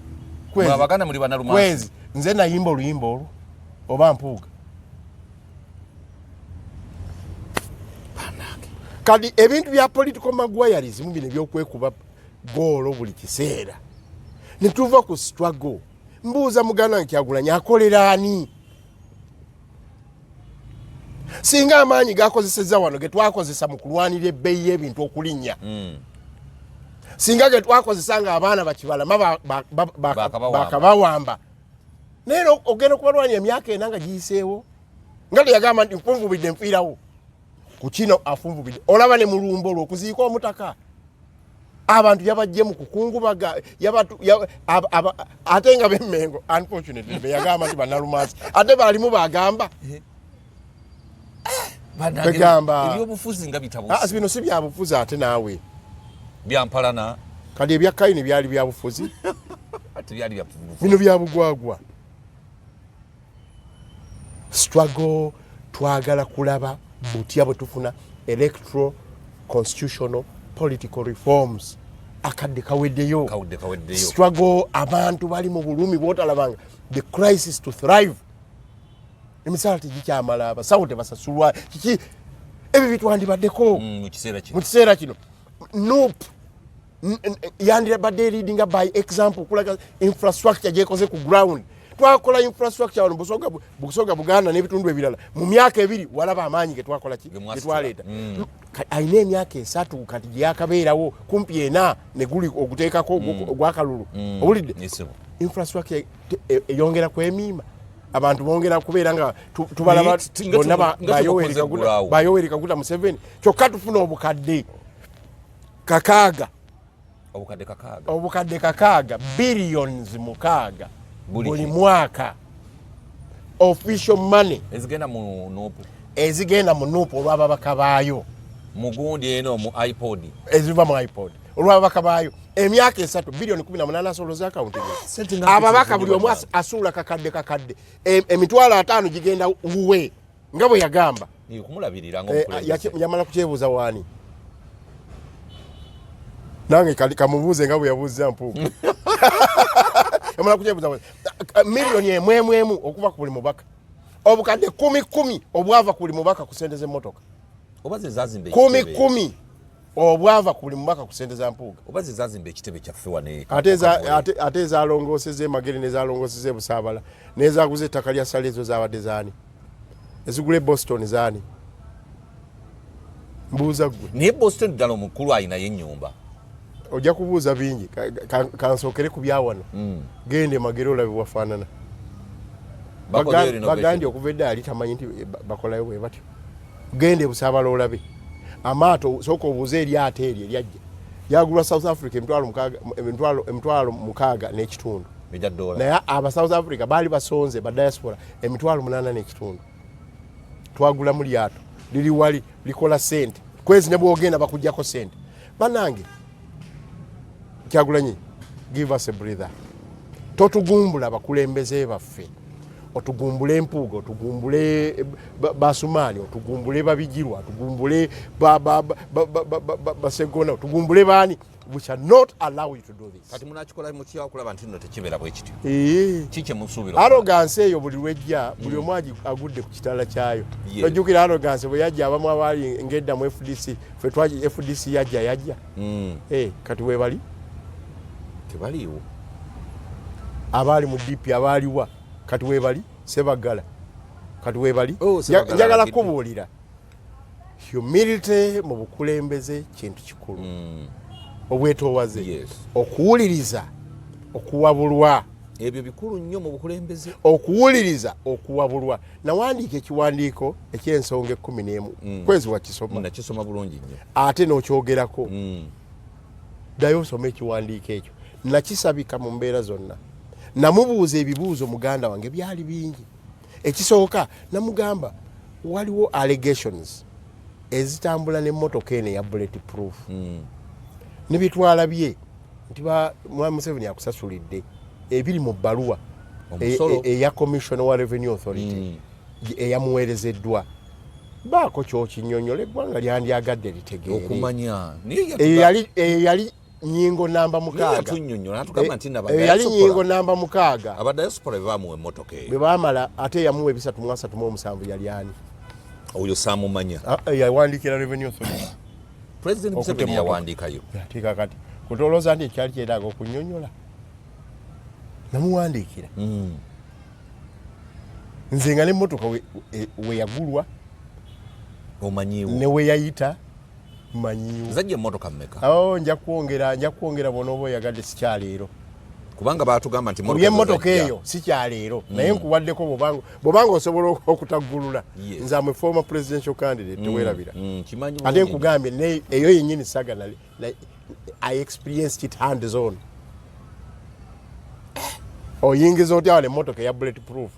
abaganda muli bannalumansi nze nayimba oluyimba olwo oba Mpuga kadi ebintu bya political magwayarism bino ebyokwekuba goolo buli kiseera ne tuva ku struggle mbuuza muganda wange Kyagulanyi akolera ani singa amaanyi gakozeseza wano ge twakozesa mu kulwanira ebbeeyi y'ebintu okulinnya singa ge twakozesa nga abaana bakibalama bakabawamba naye ogenda okubalwanya emyaka ena nga giyiseewo nga teyagamba nti nfunvubidde nfiirawo ku kino afunvubidde olaba ne mulumba olwo okuziika omutaka abantu yabajje mu kukungubaga ate nga bemmengo unfortunately beyagamba nti bannalumansi ate balimu bagamba begamba ebyobufuzi nga bitabuzi bino si byabufuzi ate naawe byampalana kati ebya Kayini byali byabufuzi bino byabugwagwa struggle twagala kulaba butya bwe tufuna electoral constitutional political reforms akadde kaweddeyo struggle abantu bali mu bulumi bwotalabanga the crisis to thrive emisala tegikyamala abasawo tebasasulwa kiki ebyo bitwandibaddeko mu kiseera kino nope yandibadde leading by example kulaga infrastructure gyekoze ku ground twakola infrastructure wano busoga Buganda n'ebitundu ebirala mu myaka 2 walaba amaanyi getwakola getwaleeta ayina emyaka 3 kati gyakabeerawo kumpi ena neguli okuteekako ogwakalulu owulidde infrastructure eyongera kwemiima abantu bongera kubeera nga tubalaba bonna bayoweri kaguta Museveni kyokka tufuna obukadde kakaaga billions 6 buli mwaka official money ezigenda mu nupu olw'ababaka baayo mugundi eno mu iPod eziva mu iPod olw'ababaka baayo emyaka 3 billion 18 asoloza account ababaka buli omu asuula kakadde emitwalo 5 gigenda uwe nga bwe yagamba kumulabirira yamala kukyebuuza waani nange kamubuuze nga bwe yabuuza Mpuga yamala kukyebuuza miliyoni emwemu okuva ku buli mubaka obukadde 10 obwava ku buli mubaka ku sente z'emmotoka oba ze zazimbe 10 obwava kuli mubaka ku Sente za Mpuga oba zizazimba ekitebe kyaffe wane ate ezalongooseza emagere nezalongooseza ebusaabala nezaguza ettaka lya sale ezo zabadde zaani ezigula Boston zaani mbuuza gwe naye Boston ddala omukulu ayinayo ennyumba ojja kubuuza bingi kansookere ku byawano gende magere olabe wafaanana bagandye okuva edda yali tamanyi nti bakolayo bwe batyo gende busaabala olabe amaato sooka obuuze eryato eryo eryajja lyagulwa South Africa emitwalo mukaaga n'ekitundu naye aba South Africa baali basonze ba diaspora emitwalo 8 n'ekitundu twagulamu lyato liri wali likola sente kwezi ne bwogenda bakujjako sente banange Kyagulanyi give us a breather totugumbula bakulembeze baffe otugumbule Mpuga otugumbule Basumani otugumbule Babijirwa otugumbule Basegona otugumbule bani we shall not allow you to do this kati munakikola mutya okulaba nti nno tekibera bwe kityo kike musuubira arrogance eyo buli lwejja buli omu agudde ku kitala kyayo tojjukira arrogance bwe yajja abamu abaali ngedda mu FDC ffe twaji FDC yajja kati webali tebaliiwo abaali mu DP abaaliwa kati webali Sebagala kati webali njagala kubuulira humility mu bukulembeze kintu kikulu obwetoowaze okuwuliriza okuwabulwa ebyo bikulu nnyo mu bukulembeze okuwuliriza okuwabulwa nawandiika ekiwandiiko eky'ensonga 11 kwezi wakisoma nakisoma bulungi nnyo ate n'okyogerako ddayo osoma ekiwandiiko ekyo nakisabika mu mbeera zonna namubuuza ebibuuzo muganda wange byali bingi ekisooka namugamba waliwo allegations ezitambula n'emmotoka eno eya bulletproof nebitwala bye nti Mwami Museveni akusasulidde ebiri mu bbaluwa eya Commission wa Revenue Authority eyamuweerezeddwa baako kyokinyonyola eggwanga lyandyagadde litegeere okumanya yali nyingo namba mukaaga yali nyingo namba mukaaga abadiaspora bebamuwa emmotoka eyo bebamala ate yamuwa ebisatu mu 37 yali ani oyo saamumanya yawandiikira Revenue Authority President Museveni yawandiikayo yateeka kati kutolooza nti ekyali kyetaaga okunyonyola namuwandiikira nze nga n'emmotoka we yagulwa omanyiwo ne we yayita manyiwo zajja emmotoka mmeka nja kwongera bonoba oyagadde sikyaleero kubanga baatugamba nti emmotoka eyo sikyaleero naye nkuwaddeko bwobanga osobola okutaggulula nze amwe former presidential candidate teweerabira ate nkugambye eyo yennyini saga I experienced it hands on oyingiza otya wala emmotoka eya bulletproof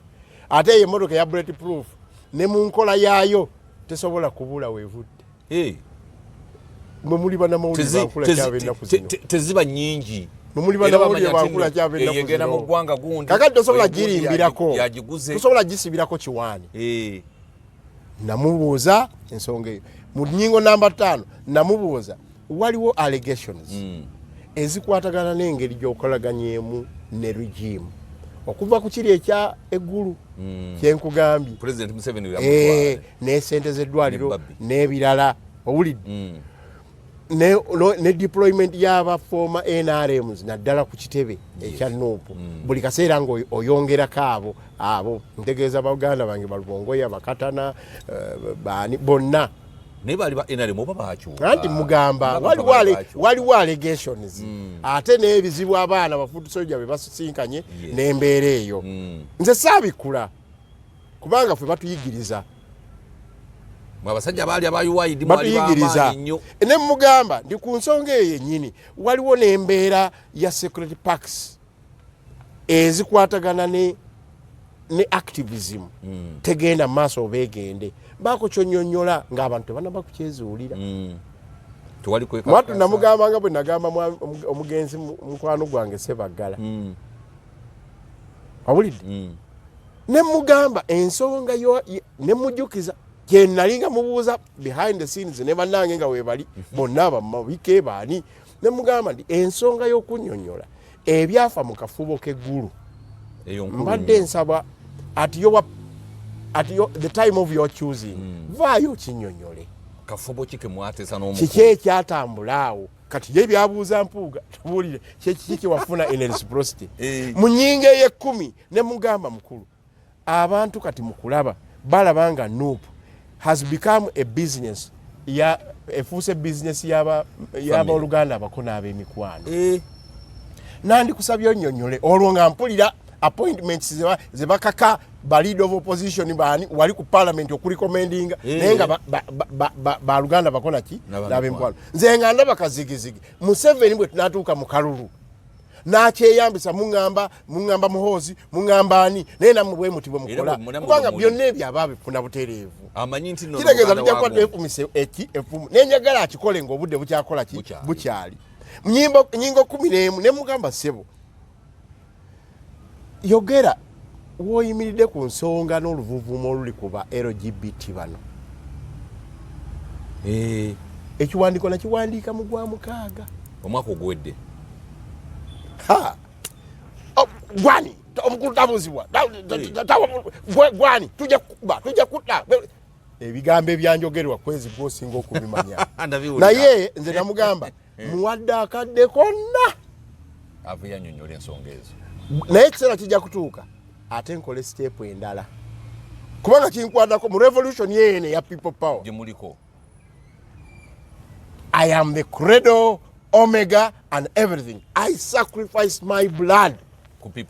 ate eyo emmotoka eya bulletproof ne mu nkola yaayo tesobola kubula weevudde mwe muli bannamawulire bankula kyaba ennaku zino teziba nnyingi mwe muli bannamawulire bankula kyaba ennaku yegenda mu ggwanga gundi kakati tosobola girimbirako yagiguze tosobola gisibirako kiwaani namubuuza ensonga eyo mu nnyingo namba 5 namubuuza waliwo allegations ezikwatagana n'engeri gy'okolaganyemu ne regime okuva ku kiri ekya eggulu kyenkugambye President Museveni n'esente z'eddwaliro n'ebirala owulidde ne deployment y'aba former NRMs naddala ku kitebe ekya Nuupu buli kaseera nga oyongerako abo ntegeeza baganda bange balubongoya bakatana bani bonna naye bali ba NRM oba bakyuka anti mugamba waliwo allegations ate n'ebizibu abaana bafudu soja be basinkanye n'embeera eyo nze saabikula kubanga ffe batuyigiriza abasajja baali abayuwaidi batuyigiriza ne mugamba ndi ku nsonga eyo yennyini waliwo n'embeera ya security packs ezikwatagana ne activism tegenda mu maaso obeegende baako kyonyonyola ng'abantu tebanaba kukyezuulira mwatu namugamba nga bwe nagamba omugenzi mukwano gwange Sebagala wawulidde ne mugamba ensonga ne mujjukiza kye nalinga mubuuza behind the scenes ne bannange nga weebali bonna bamabike baani ne mugamba nti ensonga y'okunnyonnyola ebyafa mu kafubo k'eggulu mbadde nsaba at the time of your choosing vaayo kinnyonnyole kafubo kike mwatesa n'omu kiki ekyatambula awo kati ye byabuuza Mpuga tubuulire kiki wafuna in reciprocity mu nnyingo ey'ekkumi ne mugamba mukulu abantu kati mukulaba balaba nga NUP has become a business efuuse business y'abooluganda abako n'ab'emikwano nandikusabye onnyonnyole olwo nga mpulira appointments ze bakaka ba lead of opposition bani wali ku parliament okurecommendinga naye nga baluganda bakona ki n'ab'emikwano nze nga ndaba kazigizigi Museveni bwe tunatuuka mu kalulu n'akyeyambisa muŋŋamba muhoozi muŋŋambani naye nammwe bwe muti bwe mukola kubanga byonna ebyo aba bifuna butereevu kitegeeza tujja kuba twefumise efumu naye njagala akikole ng'obudde bukyakola ki bukyali nnyingo 11 ne mugamba ssebo yogera w'oyimiridde ku nsonga n'oluvuvuuma oluli ku ba LGBT bano ekiwandiiko nakiwandiika mu gwa 6 omwaka oguwedde gwani omukulu tabuzibwa gwani tujja kutta ebigambo ebyanjogerwa kwezi gwosinga okubimanya naye nze namugamba muwadde akadde konna ava yanyonnyola ensonga ezo naye ekiseera kijja kutuuka ate nkole siteepu endala kubanga kinkwatako mu revolution yeene ya people power gyemuliko I am the credo omega and everything. I sacrificed my blood.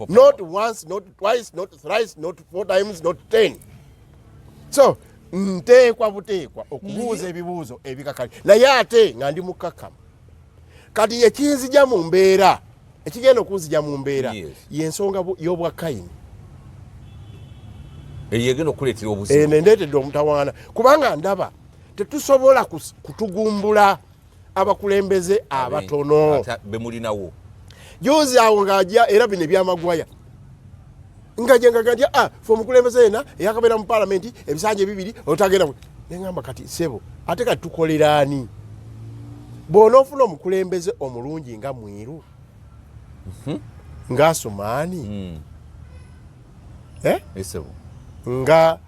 Not once, not twice, not thrice, not 4 times, not 10. So, nteekwa buteekwa okubuuza ebibuuzo ebikakali naye ate nga ndi mukakamu kati ekinzija mu mbeera ekigenda okunzija mu mbeera y'ensonga y'obwakayini eyegenda okuleetera obuzibu nendeetedde omutawaana kubanga ndaba tetusobola kutugumbula abakulembeze abatono bemulinawo juzi awo ng'ajja era bino ebyamagwaya ngajja fe omukulembeze yena eyakabeera mu palamenti ebisanja 2 otagenda neŋŋamba kati sebo ate kati tukoleraani bw'onoofuna omukulembeze omulungi nga Mwiru nga Sumaani nga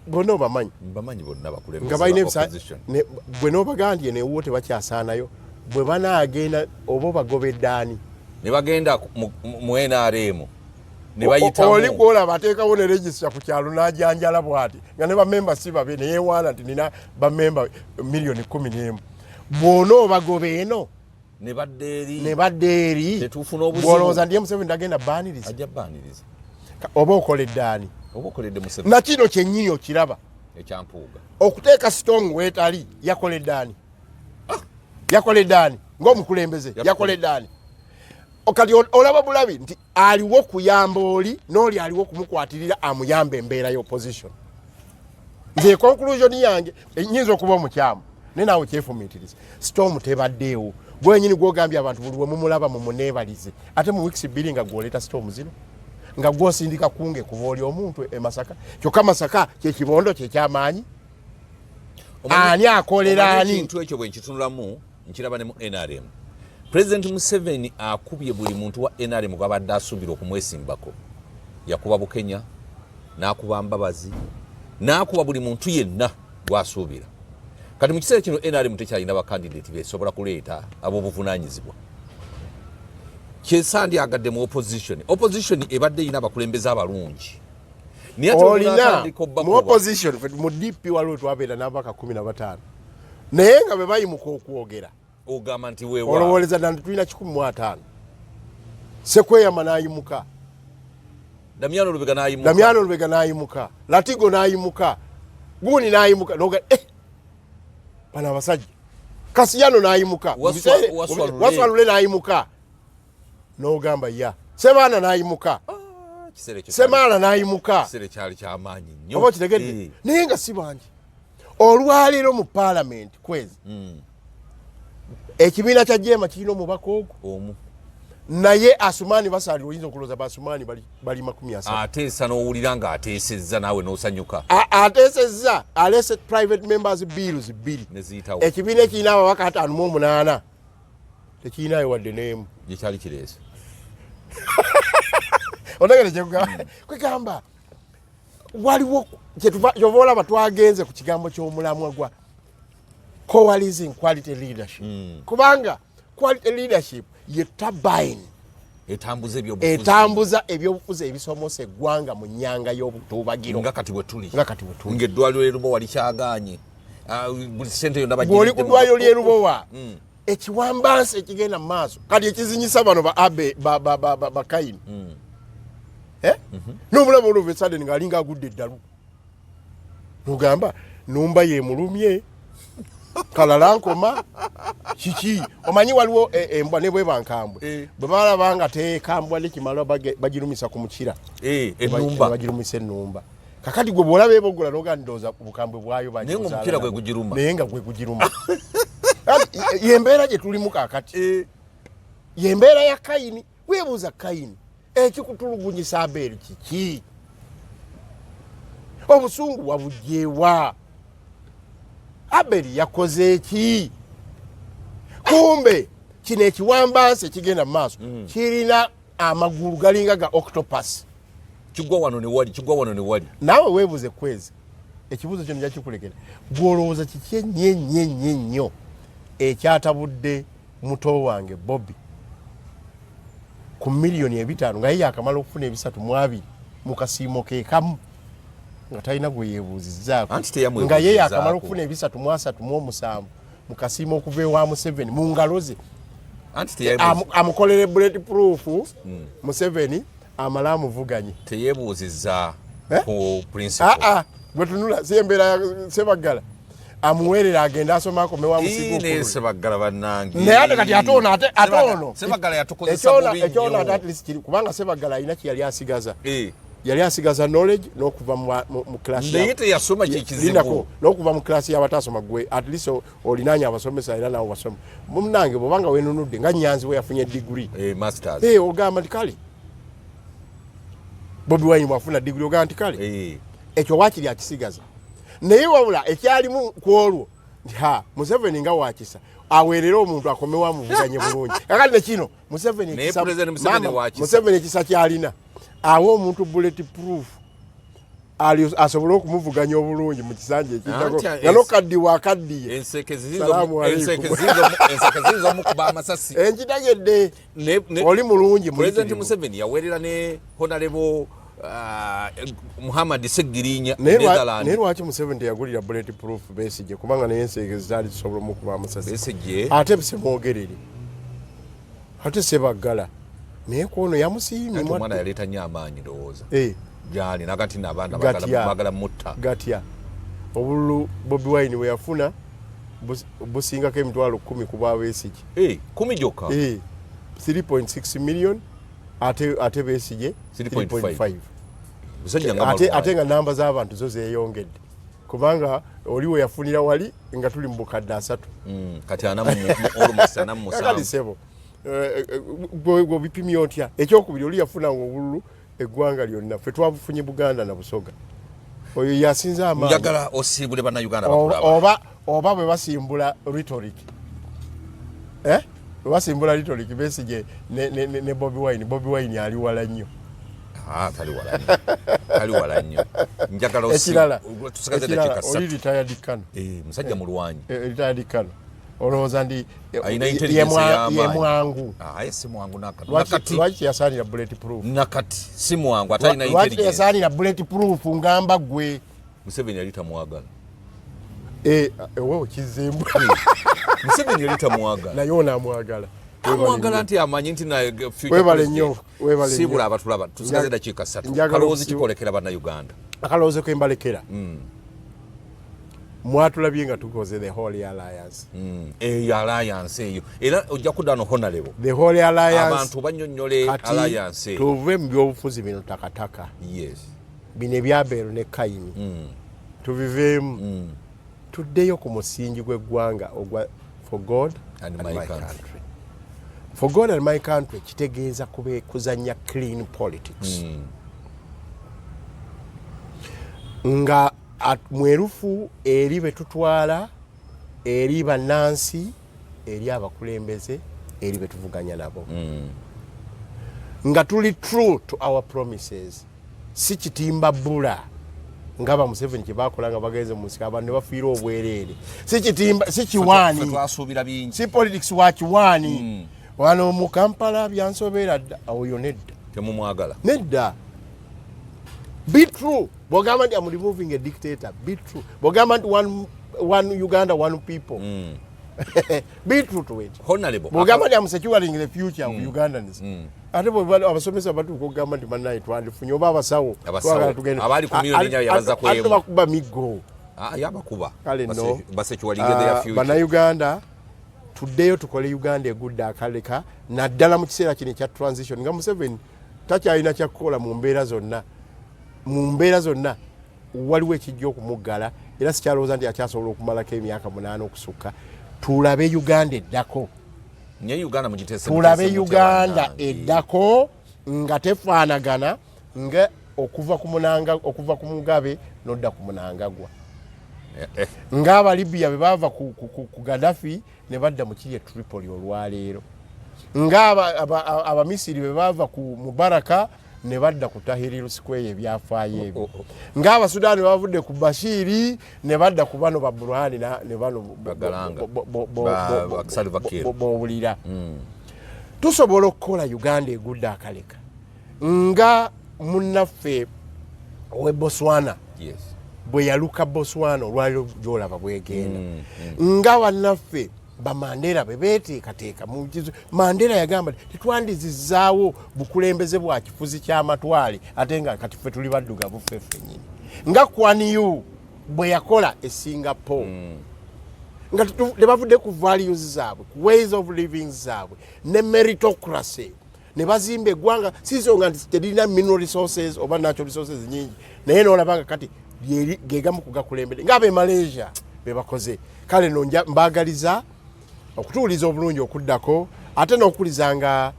bonna obamanyi nga balina bwe n'obagandye neewuwo tebakyasaanayo bwe banaagenda oba bagoba eddaani ne bagenda mu NRM ne bayitamu oli gwolaba ateekawo ne regisita ku kyalo n'ajanjala bw'ati nga ne bamemba si babe ne yeewaana nti nina bamemba milioni 11 bw'ona obagoba eno ne badde eri bw'olowooza ndiye Museveni agenda baaniriza oba okola eddaani nakino kyennyini okiraba ekyampuuga okuteeka sitong weetali yakola eddaani ng'omukulembeze yakola eddaani kati olaba bulabi nti aliwo kuyamba oli n'oli aliwo kumukwatirira amuyamba embeera y'opposition nze conclusion yange enyinza okuba omukyamu naye naawe kyefumiitiriza storm tebaddeewo gwenyini gwogambye abantu buli we mumulaba mumuneebalize ate mu weeks 2 nga gwoleeta storm zino nga gwosindika kunge kuba oli omuntu e Masaka kyokka Masaka kyekibondo kyekyamaanyi ani akolera ani kintu ekyo bwe nkitunulamu nkiraba ne mu NRM President Museveni akubye buli muntu wa NRM gwabadde asuubira okumwesimbako yakuba Bukenya n'akuba Mbabazi n'akuba buli muntu yenna gwasuubira kati mu kiseera kino NRM tekyalina bakandidate besobola kuleeta ab'obuvunaanyizibwa kyesandi agadde mu opposition ebadde yina abakulembeze abalungi olina mu opposition mu DP waliwo twabeera n'abaka 15 naye nga bwe bayimuka okwogera ogamba nti olowoleza nti tulina 15 Sekweyama n'ayimuka Damiano Lubega n'ayimuka Latigo n'ayimuka Guni n'ayimuka noga bana abasajja Kasiyano n'ayimuka Waswalule n'ayimuka n'ogamba ya Semana n'ayimuka Semana n'ayimuka kisere kyali kyamaanyi nnyo oba kitegedde naye nga si bangi olwaleero mu parliament kwezi ekibiina kya Jema kirina omubaka ogwo naye Asumani basaali oyinza okulooza Basumani bali 100 ateesa n'owulira nga ateesezza naawe n'osanyuka ateesezza Alese private members bills 2 ekibiina ekirina ababaka 58 tekirinayo wadde n'emu gyekyali kireese ondagere kwegamba waliwo kyova olaba twagenze ku kigambo ky'omulamwa gwa coalizing quality leadership kubanga quality leadership ye turbine etambuza ebyobufuzi ebisomose eggwanga mu nnyanga y'obutubagiro nga kati bwe tuli ng'eddwaliro ly'erubowa walikyagaanye buli ssente yonna bw'oli ku ddwaliro ly'erubowa ekiwambansi ekigenda mu maaso kati ekizinyisa bano bakayini n'omulamu olwo vesadeni ng'alinga agudde eddalu nogamba numba yemulumye kalala nkoma kiki omanyi waliwo embwa ne bweba nkambwe bwe balaba nga tekambwa nekimala bagirumisa ku mukira ennumba bagirumisa ennumba kakati gwe bwolaba ebogola nogandoza obukambwe bwayo naye ngaomukira gwe gugiruma naye nga gwe gugiruma yembeera gye tulimu kakati yembeera ya Kayini weebuuza Kayini ekikutulugunyisa Aberi kiki obusungu wabugyewa Aberi yakoze eki kumbe kino ekiwambansi ekigenda mu maaso kirina amagulu galinga ga octopus kigwa wano ne wali naawe weebuze kwezi ekibuuzo kyo nja kikulekera gwolowooza kiki ennyo ekyatabudde muto wange Bobby ku miliyoni 5 nga ye yakamala okufuna 320 mu kasiimo ke kamu nga talina gwe yeebuuzizzaako nga ye yakamala okufuna 337 mu kasiimo okuva ewa Museveni mu ngalo ze amukolere bullet proof Museveni amala amuvuganye teyeebuuzizza ku principle gwe tunula siyembeera Sebagala amuwerera agenda asoma akomewa musigo Sebagala bannange naye ate kati atono Sebagala yatukozesa bubi nnyo at least kiri kubanga Sebagala alina kiyali asigaza yali asigaza knowledge n'okuva mu class naye teyasoma kyekizibu n'okuva mu class y'abatasoma gwe at least olinanya abasomesa era nawo basoma munange bwobanga wenunudde nga Nyanzi we yafunye degree masters ogamba nti kale Bobiwine wafuna degree ogamba nti kale ekyo wakiri akisigaza naye wabula ekyalimu ku olwo Museveni nga wakisa aweerera omuntu akomewa muvuganye bulungi kakati nekino Museveni ekisa kyalina awo omuntu bullet proof asobola okumuvuganya obulungi mu kisanja ekitako nga nokaddiwa akaddiye enseke zizomukuba amasasi enkitagedde oli mulungi President Museveni yaweerera ne honorable Muhammad Segirinya Netherland naye lwaki Museveni teyagulira bullet proof Besigye kubanga naye enseke zitali zisobola omukuba amasasi Besigye ate bisemwogerere ate Sebagala naye kwono yamusiimye omwana yaleeta nnyo amaanyi ndowooza gyali nakati n'abaana bagala mutta gatya obululu Bobiwine we yafuna busingako emitwalo 10 ku bwa Besigye 10 gyokka 3.6 million ate Besigye 3.5 ate nga namba z'abantu zo zeeyongedde kubanga oli we yafunira wali nga tuli mu bukadde 3 kati anamu sebo gwe bipimye otya ekyokubiri oli yafuna obululu eggwanga lyonna ffe twabufunye Buganda na Busoga oyo yasinza amaanyi njagala osiibule bannayuganda bakulaba oba bwe basimbula rhetoric basimbula rhetoric Besigye ne Bobiwine ali wala nnyo tali wala nnyo njagala tusigaze dakika 3 oli retired kano musajja mulwanyi retired kano olowooza ndi ye mwangu si mwangu lwaki yasaanira bullet proof nakati si mwangu atalina intelligence lwaki yasaanira bullet proof ngamba gwe Museveni yali tamwagala wewe kizembwa Museveni yali tamwagala naye onaamwagala amwagala nti amanyi nti webale nnyo sibula abatulaba tusigaze dakika 3 kalowoozi kikolekera bannayuganda akalowoozi kembalekera mwatulabye nga tukoze the Holy Alliance alliance eyo era ojja kudda no honorable the Holy Alliance abantu bannyonnyole alliance eyo tuve mu byobufuzi bino takataka bino ebyabeero ne Kayini tubiveemu tuddeyo ku musingi gw'eggwanga ogwa for God and my country. For God and my country kitegeeza kuzanya clean politics nga mwerufu eri betutwala eri bannansi eri abakulembeze eri betuvuganya nabo nga tuli true to our promises si kitimba bula ngaba Museveni kyebakola nga bagenze mu nsiko abantu ne bafiira obwereere si kitimba si kiwaani twasuubira bingi si politics wa kiwaani wano mu Kampala byansobera dda oyo nedda temumwagala nedda be true bwogamba nti am removing a dictator be true bwogamba nti one Uganda one people be true to it honorable bwogamba nti am securing the future of Ugandans ate abasomesa batuuka okugamba nti bannaye twandifunye oba abasawo twagala tugende abali ku million nya yabaza kwemu ate bakuba miggo yabakuba kale no basecuring their future bannayuganda tuddeyo tukole Uganda egudda akaleka naddala mu kiseera kino ekya transition nga Museveni takyalina kyakukola mu mbeera zonna waliwo ekijja okumuggala era sikyalowooza nti akyasobola okumalako emyaka 8 okusukka tulabe Uganda eddako tulabe Uganda eddako nga tefaanagana nga okuva ku Mugabe nodda ku Munangagwa ng'aba Libya be baava ku Gaddafi ne badda mu kiri e Tripoli olwaleero ng'aba Misiri be baava ku Mubaraka ne badda ku Tahrir Square ebyafaayo ebyo ng'aba Sudan bavudde ku Bashiri ne badda ku bano ba Burhani ne bano bowulira tusobola okukola Uganda egudde akaleka nga munnaffe owe Botswana bwe yaluka Botswana olwaliro gyolaba bwegenda nga bannaffe bamandera be beteekateeka mu Mandela yagamba tetwandizizaawo bukulembeze bwa kifuzi ky'amatwale ate nga kati ffe tuli baddugavu ffeffe nyini nga Kwaniyu bwe yakola e Singapore nga tebavudde ku values zaabwe ku ways of living zaabwe ne meritocracy ne bazimba eggwanga sinsonga nti terina mineral resources oba natural resources nyingi naye noolabanga kati gegamu kugakulembedde ng'abe Malaysia be bakoze kale no mbagaliza okutuuliza obulungi okuddako ate n'okukulizanga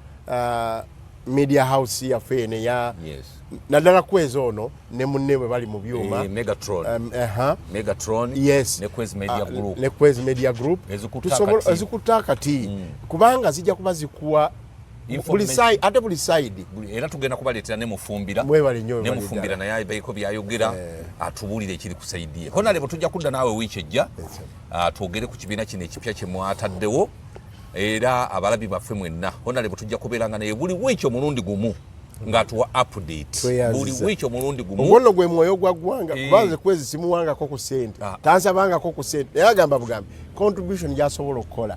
media house yaffe eno eya naddala kwezi ono ne munne bwe bali mu byuma Megatron yes ne Kwezi Media Group ezikuta kati kubanga zijja kuba zikuwa buli side era tugenda kubaleetera ne Mufumbira naye abeeko byayogera atubuulire ekiri ku saidi ye honorable tujja kudda naawe wiiki ejja twogere ku kibiina kino ekipya kye mwataddewo era abalabi baffe mwenna honorable tujja kubeeranga naye buli wiiki omulundi gumu ng'atuwa update buli wiiki omulundi gumu ogwono gwe mwoyo gwa ggwanga kubanze Kwezi simuwangako ku ssente tansabangako ku ssente naye agamba bugambi contribution gy'asobola okukola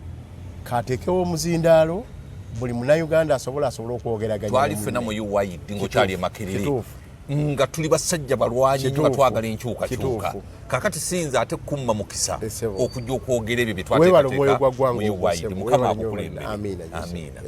kateekewo omuzindaalo buli munnayuganda asobola okwogeraganya twali ffena mu UID ng'okyali e Makerere nga tuli basajja balwanyi nga twagala enkyukakyuka kakati siyinza ate kumma mukisa okujja okwogera ebyo bye twateekateeka mu UID mukama akukulembere amiina